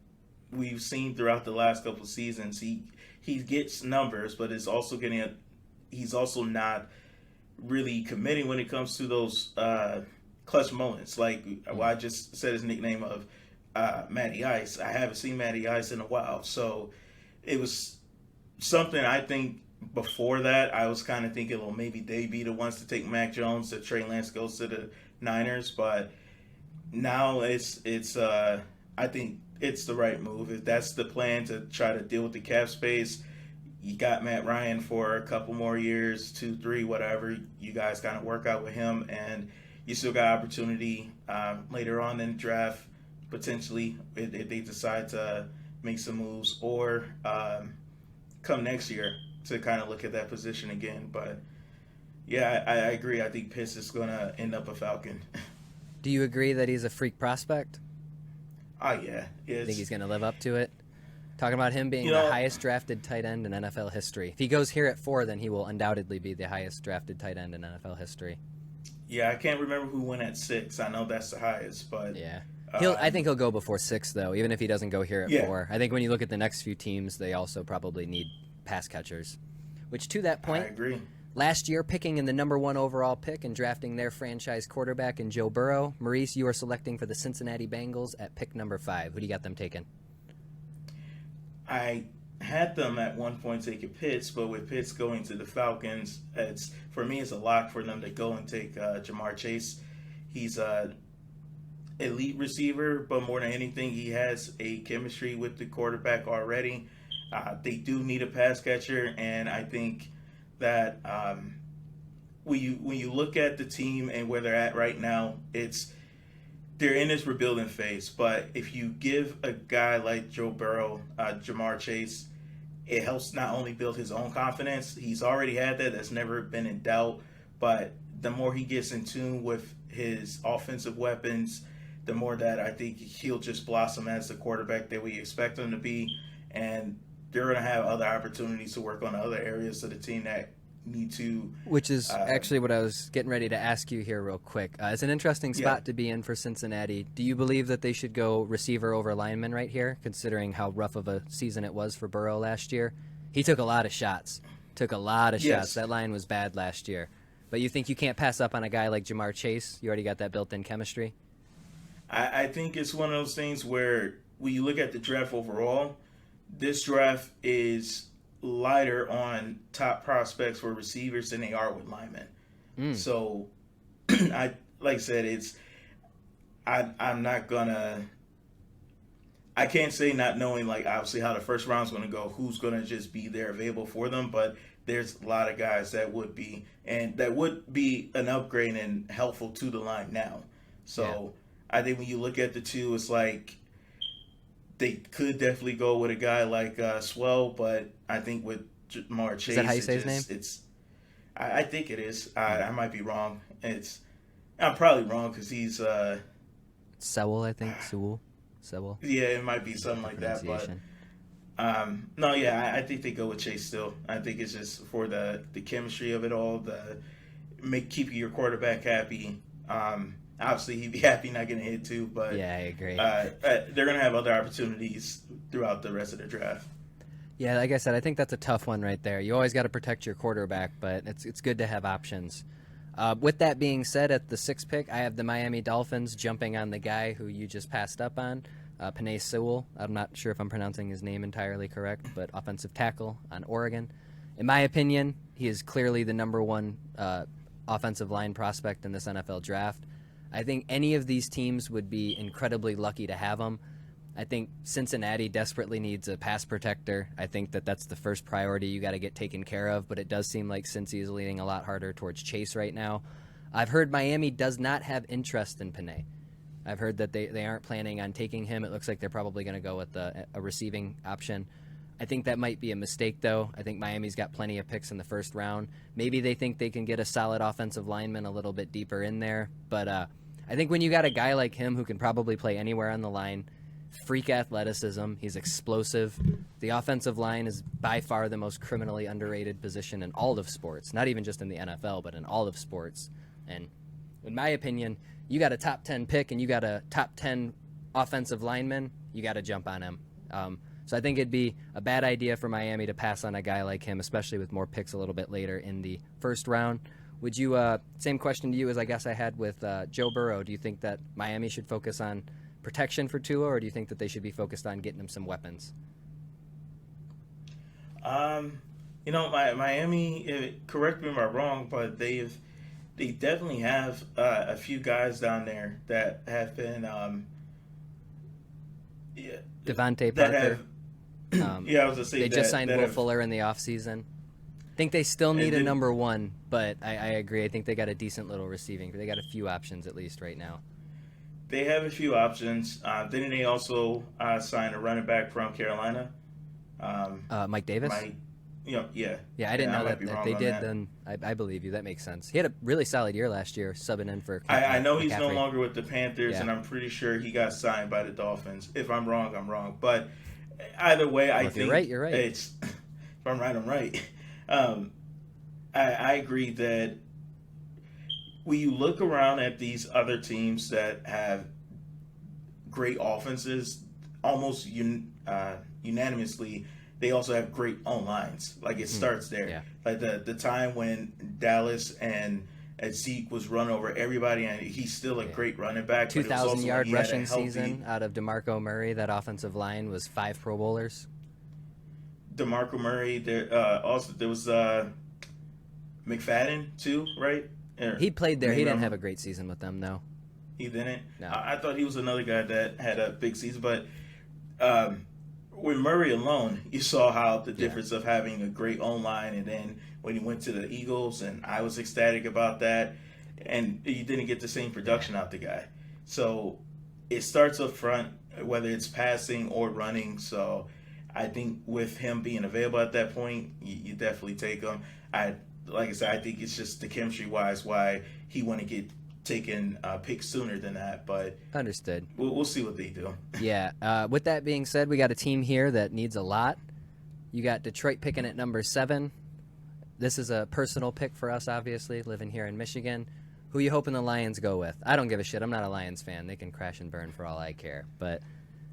Speaker 2: we've seen throughout the last couple of seasons he gets numbers, but he's also not really committing when it comes to those clutch moments. Like I just said his nickname of Matty Ice. I haven't seen Matty Ice in a while. So it was something I think before that I was kind of thinking, well, maybe they be the ones to take Mac Jones, that Trey Lance goes to the Niners. But now it's I think it's the right move. If that's the plan to try to deal with the cap space, you got Matt Ryan for a couple more years, 2, 3, whatever. You guys kind of work out with him, and you still got opportunity later on in the draft, potentially, if they decide to make some moves, or come next year to kind of look at that position again. But yeah, I agree. I think Pitts is going to end up a Falcon.
Speaker 1: Do you agree that he's a freak prospect?
Speaker 2: Oh, yeah.
Speaker 1: Think he's going to live up to it? Talking about him being the highest drafted tight end in NFL history. If he goes here at 4, then he will undoubtedly be the highest drafted tight end in NFL history.
Speaker 2: Yeah, I can't remember who went at 6. I know that's the highest, but
Speaker 1: yeah, I think he'll go before 6 though. Even if he doesn't go here at 4, I think when you look at the next few teams, they also probably need pass catchers. Which, to that point,
Speaker 2: I agree.
Speaker 1: Last year, picking in the number 1 overall pick and drafting their franchise quarterback in Joe Burrow, Maurice, you are selecting for the Cincinnati Bengals at pick number 5. Who do you got them taking?
Speaker 2: I had them at one point taking Pitts, but with Pitts going to the Falcons, it's for me it's a lock for them to go and take Jamar Chase. He's a elite receiver, but more than anything, he has a chemistry with the quarterback already. They do need a pass catcher, and I think that when you look at the team and where they're at right now, they're in this rebuilding phase. But if you give a guy like Joe Burrow, Jamar Chase, it helps not only build his own confidence. He's already had that. That's never been in doubt. But the more he gets in tune with his offensive weapons, the more that I think he'll just blossom as the quarterback that we expect him to be. And they're going to have other opportunities to work on other areas of the team that need to.
Speaker 1: Which is actually what I was getting ready to ask you here real quick. It's an interesting spot to be in for Cincinnati. Do you believe that they should go receiver over lineman right here, considering how rough of a season it was for Burrow last year? He took a lot of shots.
Speaker 2: Yes.
Speaker 1: That line was bad last year. But you think you can't pass up on a guy like Jamar Chase? You already got that built-in chemistry?
Speaker 2: I think it's one of those things where when you look at the draft overall, this draft is lighter on top prospects for receivers than they are with linemen. So, like I said, I'm not gonna. I can't say not knowing like obviously how the first round's gonna go, who's gonna just be there available for them, but there's a lot of guys that would be an upgrade and helpful to the line now. So I think when you look at the two, it's like they could definitely go with a guy like Swell, but I think with Jamar Chase,
Speaker 1: is that how you say his name?
Speaker 2: I think it is. I might be wrong. I'm probably wrong because he's
Speaker 1: Sewell, I think. Sewell.
Speaker 2: Yeah, it might be something like that. But no, yeah, I think they go with Chase still. I think it's just for the chemistry of it all, keep your quarterback happy. Obviously, he'd be happy not getting hit too, but
Speaker 1: yeah, I agree.
Speaker 2: They're going to have other opportunities throughout the rest of the draft.
Speaker 1: Yeah, like I said, I think that's a tough one right there. You always got to protect your quarterback, but it's good to have options. With that being said, at the 6th pick, I have the Miami Dolphins jumping on the guy who you just passed up on, Penei Sewell. I'm not sure if I'm pronouncing his name entirely correct, but offensive tackle on Oregon. In my opinion, he is clearly the number one offensive line prospect in this NFL draft. I think any of these teams would be incredibly lucky to have him. I think Cincinnati desperately needs a pass protector. I think that's the first priority you got to get taken care of, but it does seem like Cincy is leaning a lot harder towards Chase right now. I've heard Miami does not have interest in Penei. I've heard that they aren't planning on taking him. It looks like they're probably going to go with a receiving option. I think that might be a mistake, though. I think Miami's got plenty of picks in the first round. Maybe they think they can get a solid offensive lineman a little bit deeper in there, but I think when you got a guy like him who can probably play anywhere on the line, freak athleticism, he's explosive. The offensive line is by far the most criminally underrated position in all of sports, not even just in the NFL, but in all of sports. And in my opinion, you got a top 10 pick and you got a top 10 offensive lineman, you got to jump on him. So I think it'd be a bad idea for Miami to pass on a guy like him, especially with more picks a little bit later in the first round. Would you, same question to you as I guess I had with Joe Burrow, do you think that Miami should focus on protection for Tua, or do you think that they should be focused on getting him some weapons?
Speaker 2: Miami, correct me if I'm wrong, but they definitely have a few guys down there that have been
Speaker 1: Devontae Parker.
Speaker 2: Yeah, I was gonna say
Speaker 1: they just signed Will Fuller in the offseason. I think they still need a number one, but I agree. I think they got a decent little receiving. They got a few options at least right now.
Speaker 2: They have a few options. Didn't they also sign a running back from Carolina?
Speaker 1: Mike Davis?
Speaker 2: Yeah,
Speaker 1: I didn't know that. If they did, then I believe you. That makes sense. He had a really solid year last year, subbing in for
Speaker 2: I know he's
Speaker 1: McCaffrey.
Speaker 2: no longer with the Panthers, and I'm pretty sure he got signed by the Dolphins. If I'm wrong, I'm wrong. But either way, I think
Speaker 1: you're right.
Speaker 2: If I'm right, I'm right. I agree that when you look around at these other teams that have great offenses, almost unanimously, they also have great own lines. Like it starts there.
Speaker 1: Yeah.
Speaker 2: Like the time when Dallas and Zeke was run over everybody, and he's still a great running back.
Speaker 1: 2,000-yard rushing season out of DeMarco Murray. That offensive line was 5 Pro Bowlers.
Speaker 2: DeMarco Murray. There also there was McFadden too, right?
Speaker 1: He played there. He
Speaker 2: Maybe
Speaker 1: didn't have a great season with them, no.
Speaker 2: he didn't.
Speaker 1: No.
Speaker 2: I thought he was another guy that had a big season, but um, with Murray alone, you saw how the difference of having a great O line, and then when he went to the Eagles, and I was ecstatic about that, and you didn't get the same production out the guy. So it starts up front, whether it's passing or running. So I think with him being available at that point, you definitely take him. Like I said, I think it's just the chemistry wise why he wouldn't get taken picked sooner than that. But
Speaker 1: Understood.
Speaker 2: we'll see what they do.
Speaker 1: Yeah. With that being said, we got a team here that needs a lot. You got Detroit picking at number 7. This is a personal pick for us, obviously, living here in Michigan. Who you hoping the Lions go with? I don't give a shit. I'm not a Lions fan. They can crash and burn for all I care. But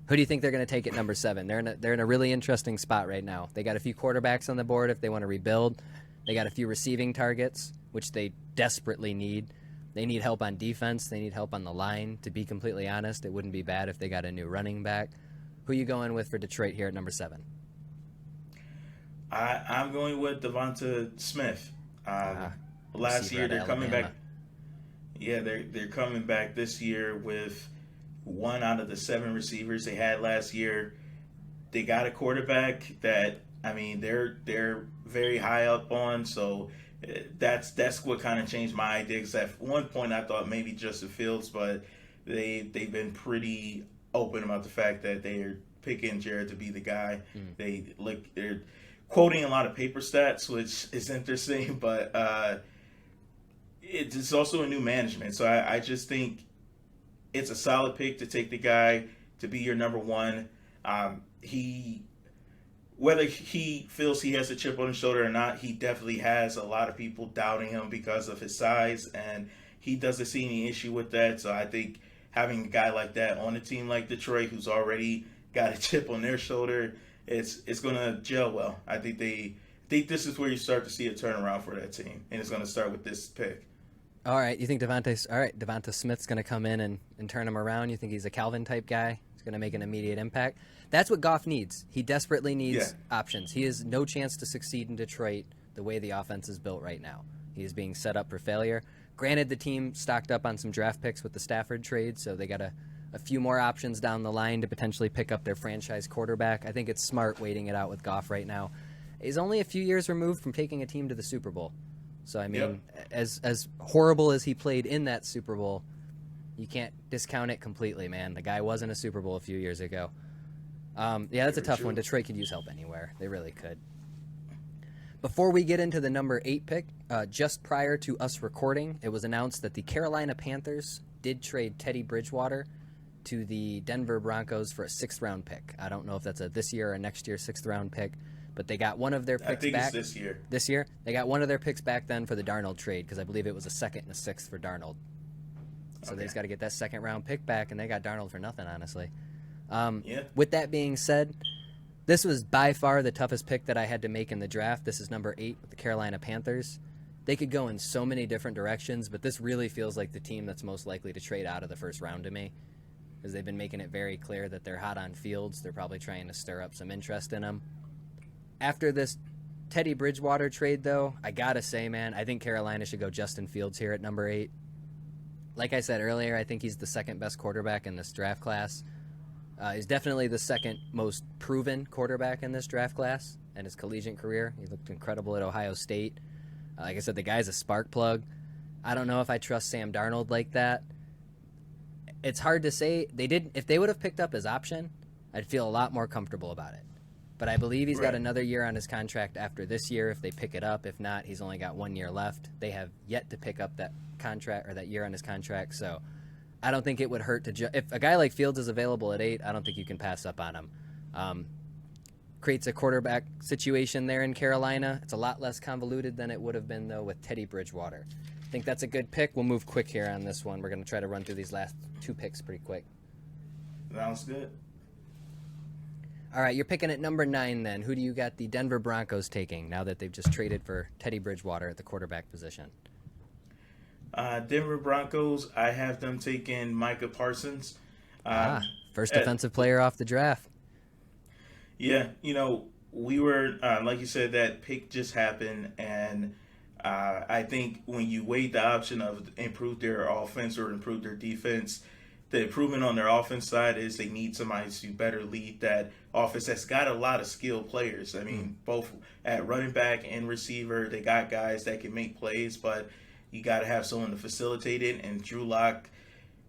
Speaker 1: who do you think they're going to take at number 7? They're in a really interesting spot right now. They got a few quarterbacks on the board if they want to rebuild. They got a few receiving targets, which they desperately need. They need help on defense. They need help on the line. To be completely honest, it wouldn't be bad if they got a new running back. Who you going with for Detroit here at number 7?
Speaker 2: I'm going with Devonta Smith. Last year they're coming back. Yeah, they're coming back this year with 1 out of the 7 receivers they had last year. They got a quarterback that they're very high up on. So that's what kind of changed my idea. Because at one point I thought maybe Justin Fields, but they've been pretty open about the fact that they're picking Jared to be the guy. They're quoting a lot of paper stats, which is interesting, but it's also a new management. So I just think it's a solid pick to take the guy to be your number 1. Whether he feels he has a chip on his shoulder or not, he definitely has a lot of people doubting him because of his size, and he doesn't see any issue with that. So I think having a guy like that on a team like Detroit, who's already got a chip on their shoulder, it's going to gel well. I think this is where you start to see a turnaround for that team, and it's going to start with this pick.
Speaker 1: All right, you think Devonta Smith's going to come in and turn him around? You think he's a Calvin-type guy? He's going to make an immediate impact? That's what Goff needs. He desperately needs options. He has no chance to succeed in Detroit the way the offense is built right now. He is being set up for failure. Granted, the team stocked up on some draft picks with the Stafford trade, so they got a few more options down the line to potentially pick up their franchise quarterback. I think it's smart waiting it out with Goff right now. He's only a few years removed from taking a team to the Super Bowl. So, as horrible as he played in that Super Bowl, you can't discount it completely, man. The guy was in a Super Bowl a few years ago. That's a tough one. Detroit could use help anywhere. They really could. Before we get into the number 8 pick, just prior to us recording, it was announced that the Carolina Panthers did trade Teddy Bridgewater to the Denver Broncos for a 6th-round pick. I don't know if that's a this year or next year 6th-round pick, but they got one of their picks back.
Speaker 2: I think it's this year.
Speaker 1: This year? They got one of their picks back then for the Darnold trade, because I believe it was a 2nd and a 6th for Darnold. So they just got to get that 2nd-round pick back, and they got Darnold for nothing, honestly. With that being said, this was by far the toughest pick that I had to make in the draft. This is number 8 with the Carolina Panthers. They could go in so many different directions, but this really feels like the team that's most likely to trade out of the 1st round to me, because they've been making it very clear that they're hot on Fields. They're probably trying to stir up some interest in him. After this Teddy Bridgewater trade, though, I got to say, man, I think Carolina should go Justin Fields here at number 8. Like I said earlier, I think he's the 2nd best quarterback in this draft class. He's definitely the 2nd most proven quarterback in this draft class in his collegiate career. He looked incredible at Ohio State. Like I said, the guy's a spark plug. I don't know if I trust Sam Darnold like that. It's hard to say. If they would have picked up his option, I'd feel a lot more comfortable about it. But I believe he's got another year on his contract after this year if they pick it up. If not, he's only got 1 year left. They have yet to pick up that contract or that year on his contract. So I don't think it would hurt to if a guy like Fields is available at 8, I don't think you can pass up on him. Creates a quarterback situation there in Carolina. It's a lot less convoluted than it would have been, though, with Teddy Bridgewater. I think that's a good pick. We'll move quick here on this one. We're going to try to run through these last 2 picks pretty quick.
Speaker 2: Sounds good.
Speaker 1: All right, you're picking at number 9 then. Who do you got the Denver Broncos taking now that they've just traded for Teddy Bridgewater at the quarterback position?
Speaker 2: Denver Broncos, I have them taking Micah Parsons.
Speaker 1: First defensive player off the draft.
Speaker 2: Yeah, we were like you said, that pick just happened, and I think when you weigh the option of improve their offense or improve their defense, the improvement on their offense side is they need somebody to better lead that offense that's got a lot of skilled players. I mean, both at running back and receiver, they got guys that can make plays, but you got to have someone to facilitate it. And Drew Lock,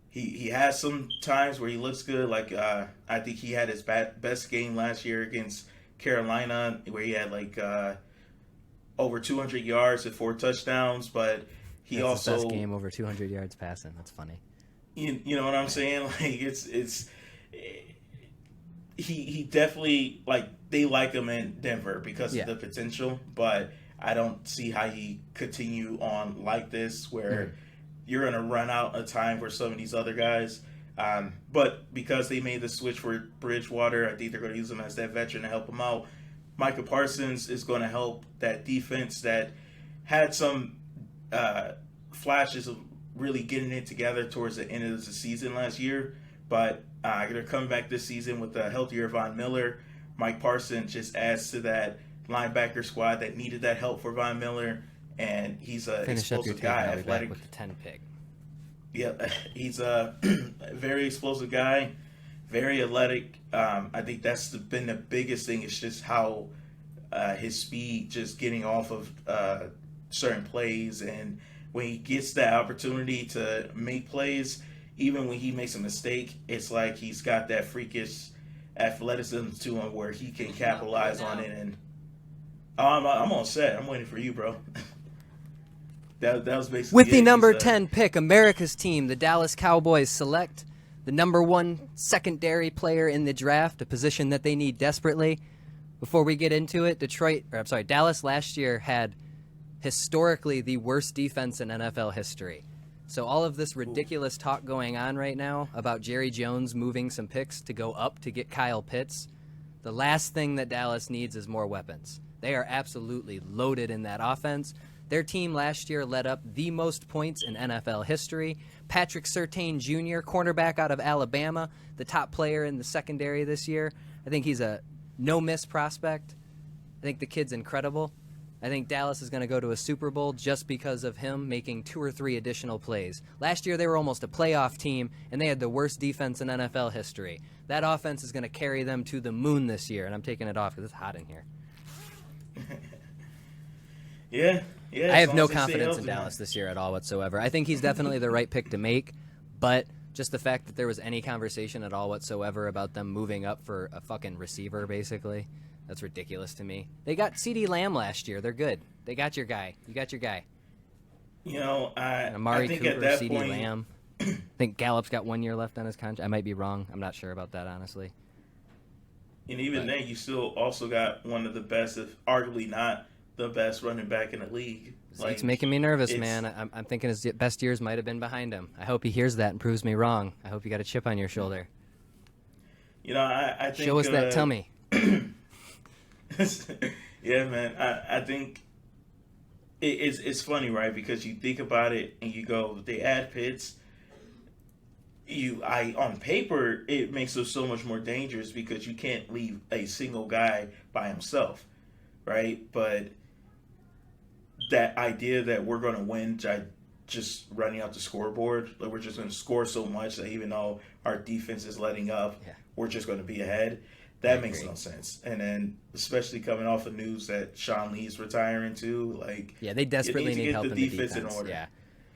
Speaker 2: he has some times where he looks good. Like I think he had his best game last year against Carolina, where he had like over 200 yards and 4 touchdowns. But he
Speaker 1: That's
Speaker 2: also
Speaker 1: his best game over 200 yards passing. That's funny.
Speaker 2: You know what I'm saying? Like it's he definitely, like, they like him in Denver because of the potential, but I don't see how he continue on like this where you're gonna run out of time for some of these other guys. But because they made the switch for Bridgewater, I think they're going to use him as that veteran to help him out. Micah Parsons is going to help that defense that had some flashes of really getting it together towards the end of the season last year, but they're coming back this season with a healthier Von Miller. Mike Parsons just adds to that linebacker squad that needed that help for Von Miller, and he's an explosive guy, athletic.
Speaker 1: With the 10 pick.
Speaker 2: Yeah, he's a very explosive guy, very athletic. I think that's been the biggest thing. It's just how his speed, just getting off of certain plays, and when he gets that opportunity to make plays, even when he makes a mistake, it's like he's got that freakish athleticism to him where he can capitalize on it. And I'm all set. I'm waiting for you, bro. That was basically
Speaker 1: with the
Speaker 2: it.
Speaker 1: number 10 pick, America's team, the Dallas Cowboys, select the number 1 secondary player in the draft, a position that they need desperately. Before we get into it, Dallas last year had historically the worst defense in NFL history. So all of this ridiculous talk going on right now about Jerry Jones moving some picks to go up to get Kyle Pitts, the last thing that Dallas needs is more weapons. They are absolutely loaded in that offense. Their team last year led up the most points in NFL history. Patrick Surtain Jr., cornerback out of Alabama, the top player in the secondary this year. I think he's a no-miss prospect. I think the kid's incredible. I think Dallas is going to go to a Super Bowl just because of him making 2 or 3 additional plays. Last year, they were almost a playoff team, and they had the worst defense in NFL history. That offense is going to carry them to the moon this year, and I'm taking it off because it's hot in here.
Speaker 2: Yeah.
Speaker 1: I have no confidence in Dallas this year at all whatsoever. I think he's definitely the right pick to make, but just the fact that there was any conversation at all whatsoever about them moving up for a fucking receiver, basically, that's ridiculous to me. They got CeeDee Lamb last year. They're good. They got your guy. You got your guy.
Speaker 2: You know,
Speaker 1: Amari
Speaker 2: I think
Speaker 1: Cooper,
Speaker 2: at that
Speaker 1: CeeDee
Speaker 2: point,
Speaker 1: Lamb. I think Gallup's got 1 year left on his contract. I might be wrong. I'm not sure about that, honestly.
Speaker 2: And even then, you still also got one of the best, if arguably not the best running back in the league. Like,
Speaker 1: it's making me nervous, man. I'm thinking his best years might have been behind him. I hope he hears that and proves me wrong. I hope you got a chip on your shoulder.
Speaker 2: You know, I think...
Speaker 1: Show us that tummy.
Speaker 2: Yeah, man. I think it's funny, right? Because you think about it and you go, they add Pitts. On paper, it makes it so much more dangerous because you can't leave a single guy by himself, right? But that idea that we're going to win just running out the scoreboard, like we're just going to score so much that even though our defense is letting up, we're just going to be ahead. That makes no sense. And then, especially coming off the news that Sean Lee's retiring too, like,
Speaker 1: they desperately need help in the defense.
Speaker 2: In order.
Speaker 1: Yeah,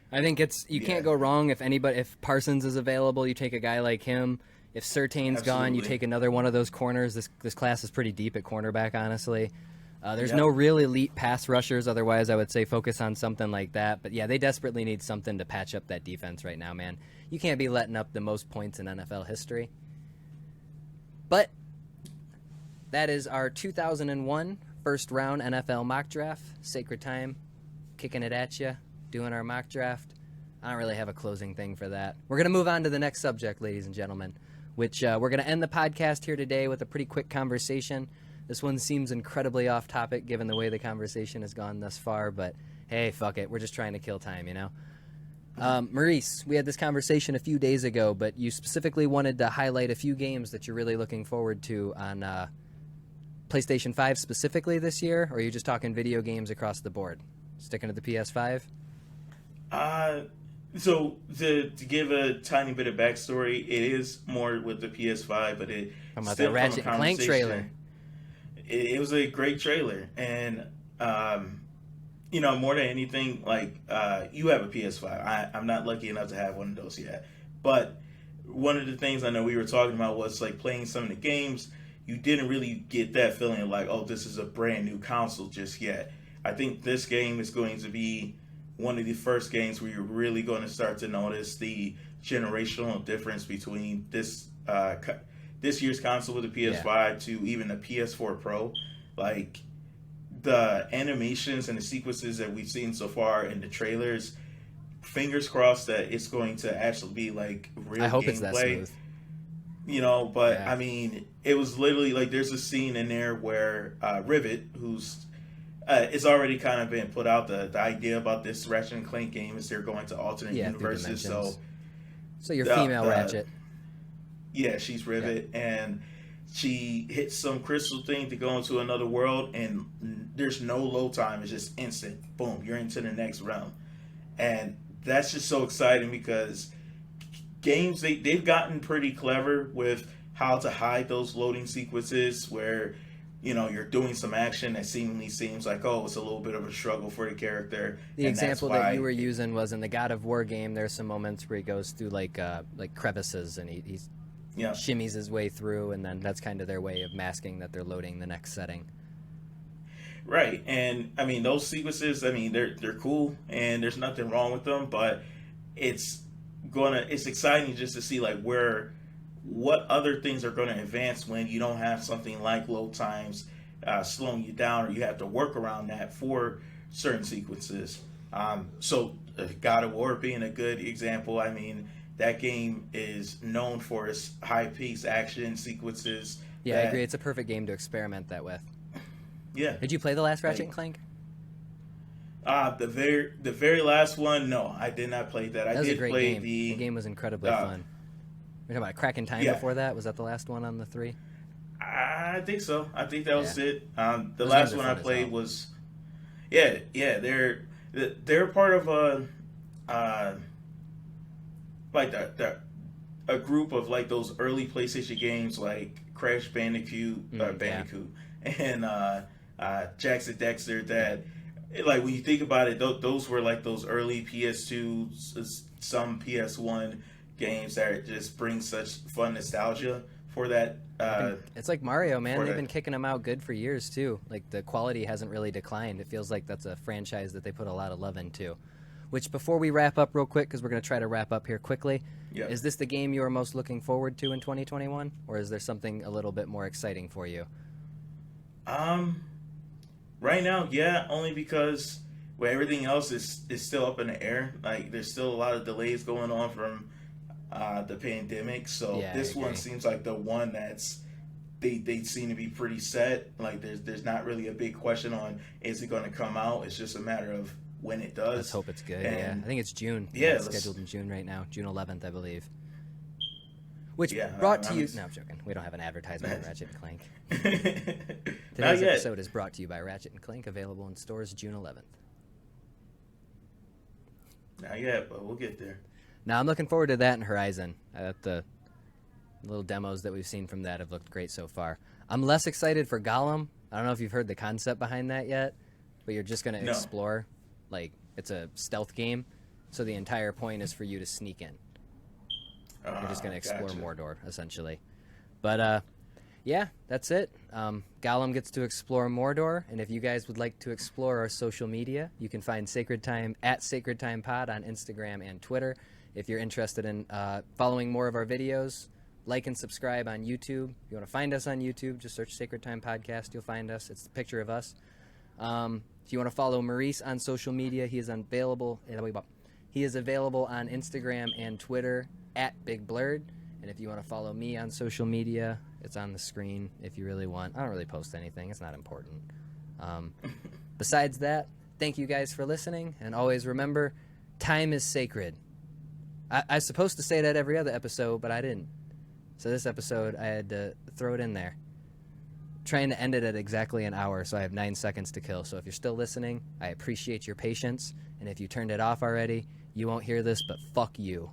Speaker 1: I think you can't go wrong if Parsons is available, you take a guy like him. If Surtain's gone, you take another one of those corners. This class is pretty deep at cornerback, honestly. There's no real elite pass rushers. Otherwise, I would say focus on something like that. But yeah, they desperately need something to patch up that defense right now, man. You can't be letting up the most points in NFL history. But that is our 2001 first round NFL mock draft. Sacred time, kicking it at you, doing our mock draft. I don't really have a closing thing for that. We're going to move on to the next subject, ladies and gentlemen, which we're going to end the podcast here today with a pretty quick conversation. This one seems incredibly off topic given the way the conversation has gone thus far, but hey, fuck it. We're just trying to kill time, you know? Maurice, we had this conversation a few days ago, but you specifically wanted to highlight a few games that you're really looking forward to on PlayStation 5 specifically this year, or are you just talking video games across the board? Sticking to the PS5?
Speaker 2: So to give a tiny bit of backstory, it is more with the PS5, but it
Speaker 1: How about
Speaker 2: still
Speaker 1: that Ratchet
Speaker 2: from a
Speaker 1: and Clank
Speaker 2: conversation.
Speaker 1: trailer?
Speaker 2: It was a great trailer, and you know, more than anything, like you have a PS5. I'm not lucky enough to have one of those yet, but one of the things I know we were talking about was like playing some of the games. You didn't really get that feeling of like, oh, this is a brand new console just yet. I think this game is going to be one of the first games where you're really going to start to notice the generational difference between this year's console with the PS5 to even the PS4 Pro. Like the animations and the sequences that we've seen so far in the trailers, fingers crossed that it's going to actually be like real
Speaker 1: I hope
Speaker 2: gameplay.
Speaker 1: it's that smooth.
Speaker 2: You know, but
Speaker 1: Yeah.
Speaker 2: I mean, it was literally like there's a scene in there where Rivet, who's it's already kind of been put out, the idea about this Ratchet and Clank game is they're going to alternate
Speaker 1: Yeah, through
Speaker 2: universes.
Speaker 1: dimensions. So you're
Speaker 2: the-
Speaker 1: female
Speaker 2: the-
Speaker 1: Ratchet.
Speaker 2: yeah, she's Rivet, and she hits some crystal thing to go into another world, and there's no load time. It's just instant. Boom, you're into the next realm. And that's just so exciting because games, they've gotten pretty clever with how to hide those loading sequences where, you know, you're doing some action that seemingly seems like, oh, it's a little bit of a struggle for the character.
Speaker 1: The
Speaker 2: and that's
Speaker 1: example
Speaker 2: why
Speaker 1: that you were using was in the God of War game. There's some moments where he goes through like crevices and he
Speaker 2: Yeah.
Speaker 1: shimmies his way through, and then that's kind of their way of masking that they're loading the next setting.
Speaker 2: Right, and I mean those sequences. I mean they're cool, and there's nothing wrong with them. But it's exciting just to see like what other things are gonna advance when you don't have something like load times slowing you down, or you have to work around that for certain sequences. God of War being a good example. I mean that game is known for its high-paced action sequences.
Speaker 1: Yeah, I agree. It's a perfect game to experiment that with.
Speaker 2: Yeah.
Speaker 1: Did you play the last Ratchet and Clank?
Speaker 2: The very last one, no, I did not play that.
Speaker 1: That was
Speaker 2: I
Speaker 1: a
Speaker 2: did
Speaker 1: great
Speaker 2: play
Speaker 1: game.
Speaker 2: the
Speaker 1: The game was incredibly fun. We're talking about Cracking Time
Speaker 2: Yeah.
Speaker 1: before that. Was that the last one on the 3?
Speaker 2: I think so. I think that was
Speaker 1: Yeah.
Speaker 2: it. The
Speaker 1: Those
Speaker 2: last
Speaker 1: games are
Speaker 2: one I
Speaker 1: fun as
Speaker 2: played
Speaker 1: hell.
Speaker 2: was, yeah. They're part of like a group of like those early PlayStation games like Crash Bandicoot, Bandicoot, and Jackson Dexter. That like when you think about it, those were like those early PS2, some PS1 games that just bring such fun nostalgia for that.
Speaker 1: It's like Mario, man.
Speaker 2: for
Speaker 1: They've
Speaker 2: that-
Speaker 1: been kicking them out good for years, too. Like, the quality hasn't really declined. It feels like that's a franchise that they put a lot of love into. Which, before we wrap up real quick, because we're going to try to wrap up here quickly,
Speaker 2: Yeah.
Speaker 1: is this the game you are most looking forward to in 2021? Or is there something a little bit more exciting for you?
Speaker 2: Right now, yeah, only because everything else is still up in the air. Like there's still a lot of delays going on from the pandemic. So
Speaker 1: Yeah, I
Speaker 2: this one
Speaker 1: agree.
Speaker 2: seems like the one that's they seem to be pretty set. Like there's not really a big question on is it going to come out. It's just a matter of when it does.
Speaker 1: Let's hope it's good,
Speaker 2: And-
Speaker 1: yeah. I think it's June.
Speaker 2: Yeah,
Speaker 1: It's
Speaker 2: let's-
Speaker 1: scheduled in June right now. June 11th, I believe. Which
Speaker 2: Yeah,
Speaker 1: brought to
Speaker 2: I'm
Speaker 1: you...
Speaker 2: ex-
Speaker 1: No, I'm joking. We don't have an advertisement on Ratchet & Clank.
Speaker 2: Not
Speaker 1: Today's
Speaker 2: yet.
Speaker 1: episode is brought to you by Ratchet & Clank, available in stores June 11th.
Speaker 2: Not yet, but we'll get there.
Speaker 1: Now, I'm looking forward to that in Horizon. The little demos that we've seen from that have looked great so far. I'm less excited for Gollum. I don't know if you've heard the concept behind that yet, but you're just going to
Speaker 2: No.
Speaker 1: explore. Like, it's a stealth game, so the entire point is for you to sneak in. You're just going to explore
Speaker 2: Gotcha.
Speaker 1: Mordor, essentially. But, yeah, that's it. Gollum gets to explore Mordor, and if you guys would like to explore our social media, you can find Sacred Time at Sacred Time Pod on Instagram and Twitter. If you're interested in following more of our videos, like and subscribe on YouTube. If you want to find us on YouTube, just search Sacred Time Podcast. You'll find us. It's a picture of us. If you want to follow Maurice on social media, he is available. He is available on Instagram and Twitter at Big Blurred. And if you want to follow me on social media, it's on the screen if you really want. I don't really post anything. It's not important. Besides that, thank you guys for listening. And always remember, time is sacred. I was supposed to say that every other episode, but I didn't. So this episode, I had to throw it in there. trying to end it at exactly an hour, so I have 9 seconds to kill. So if you're still listening, I appreciate your patience. And if you turned it off already, you won't hear this, but fuck you.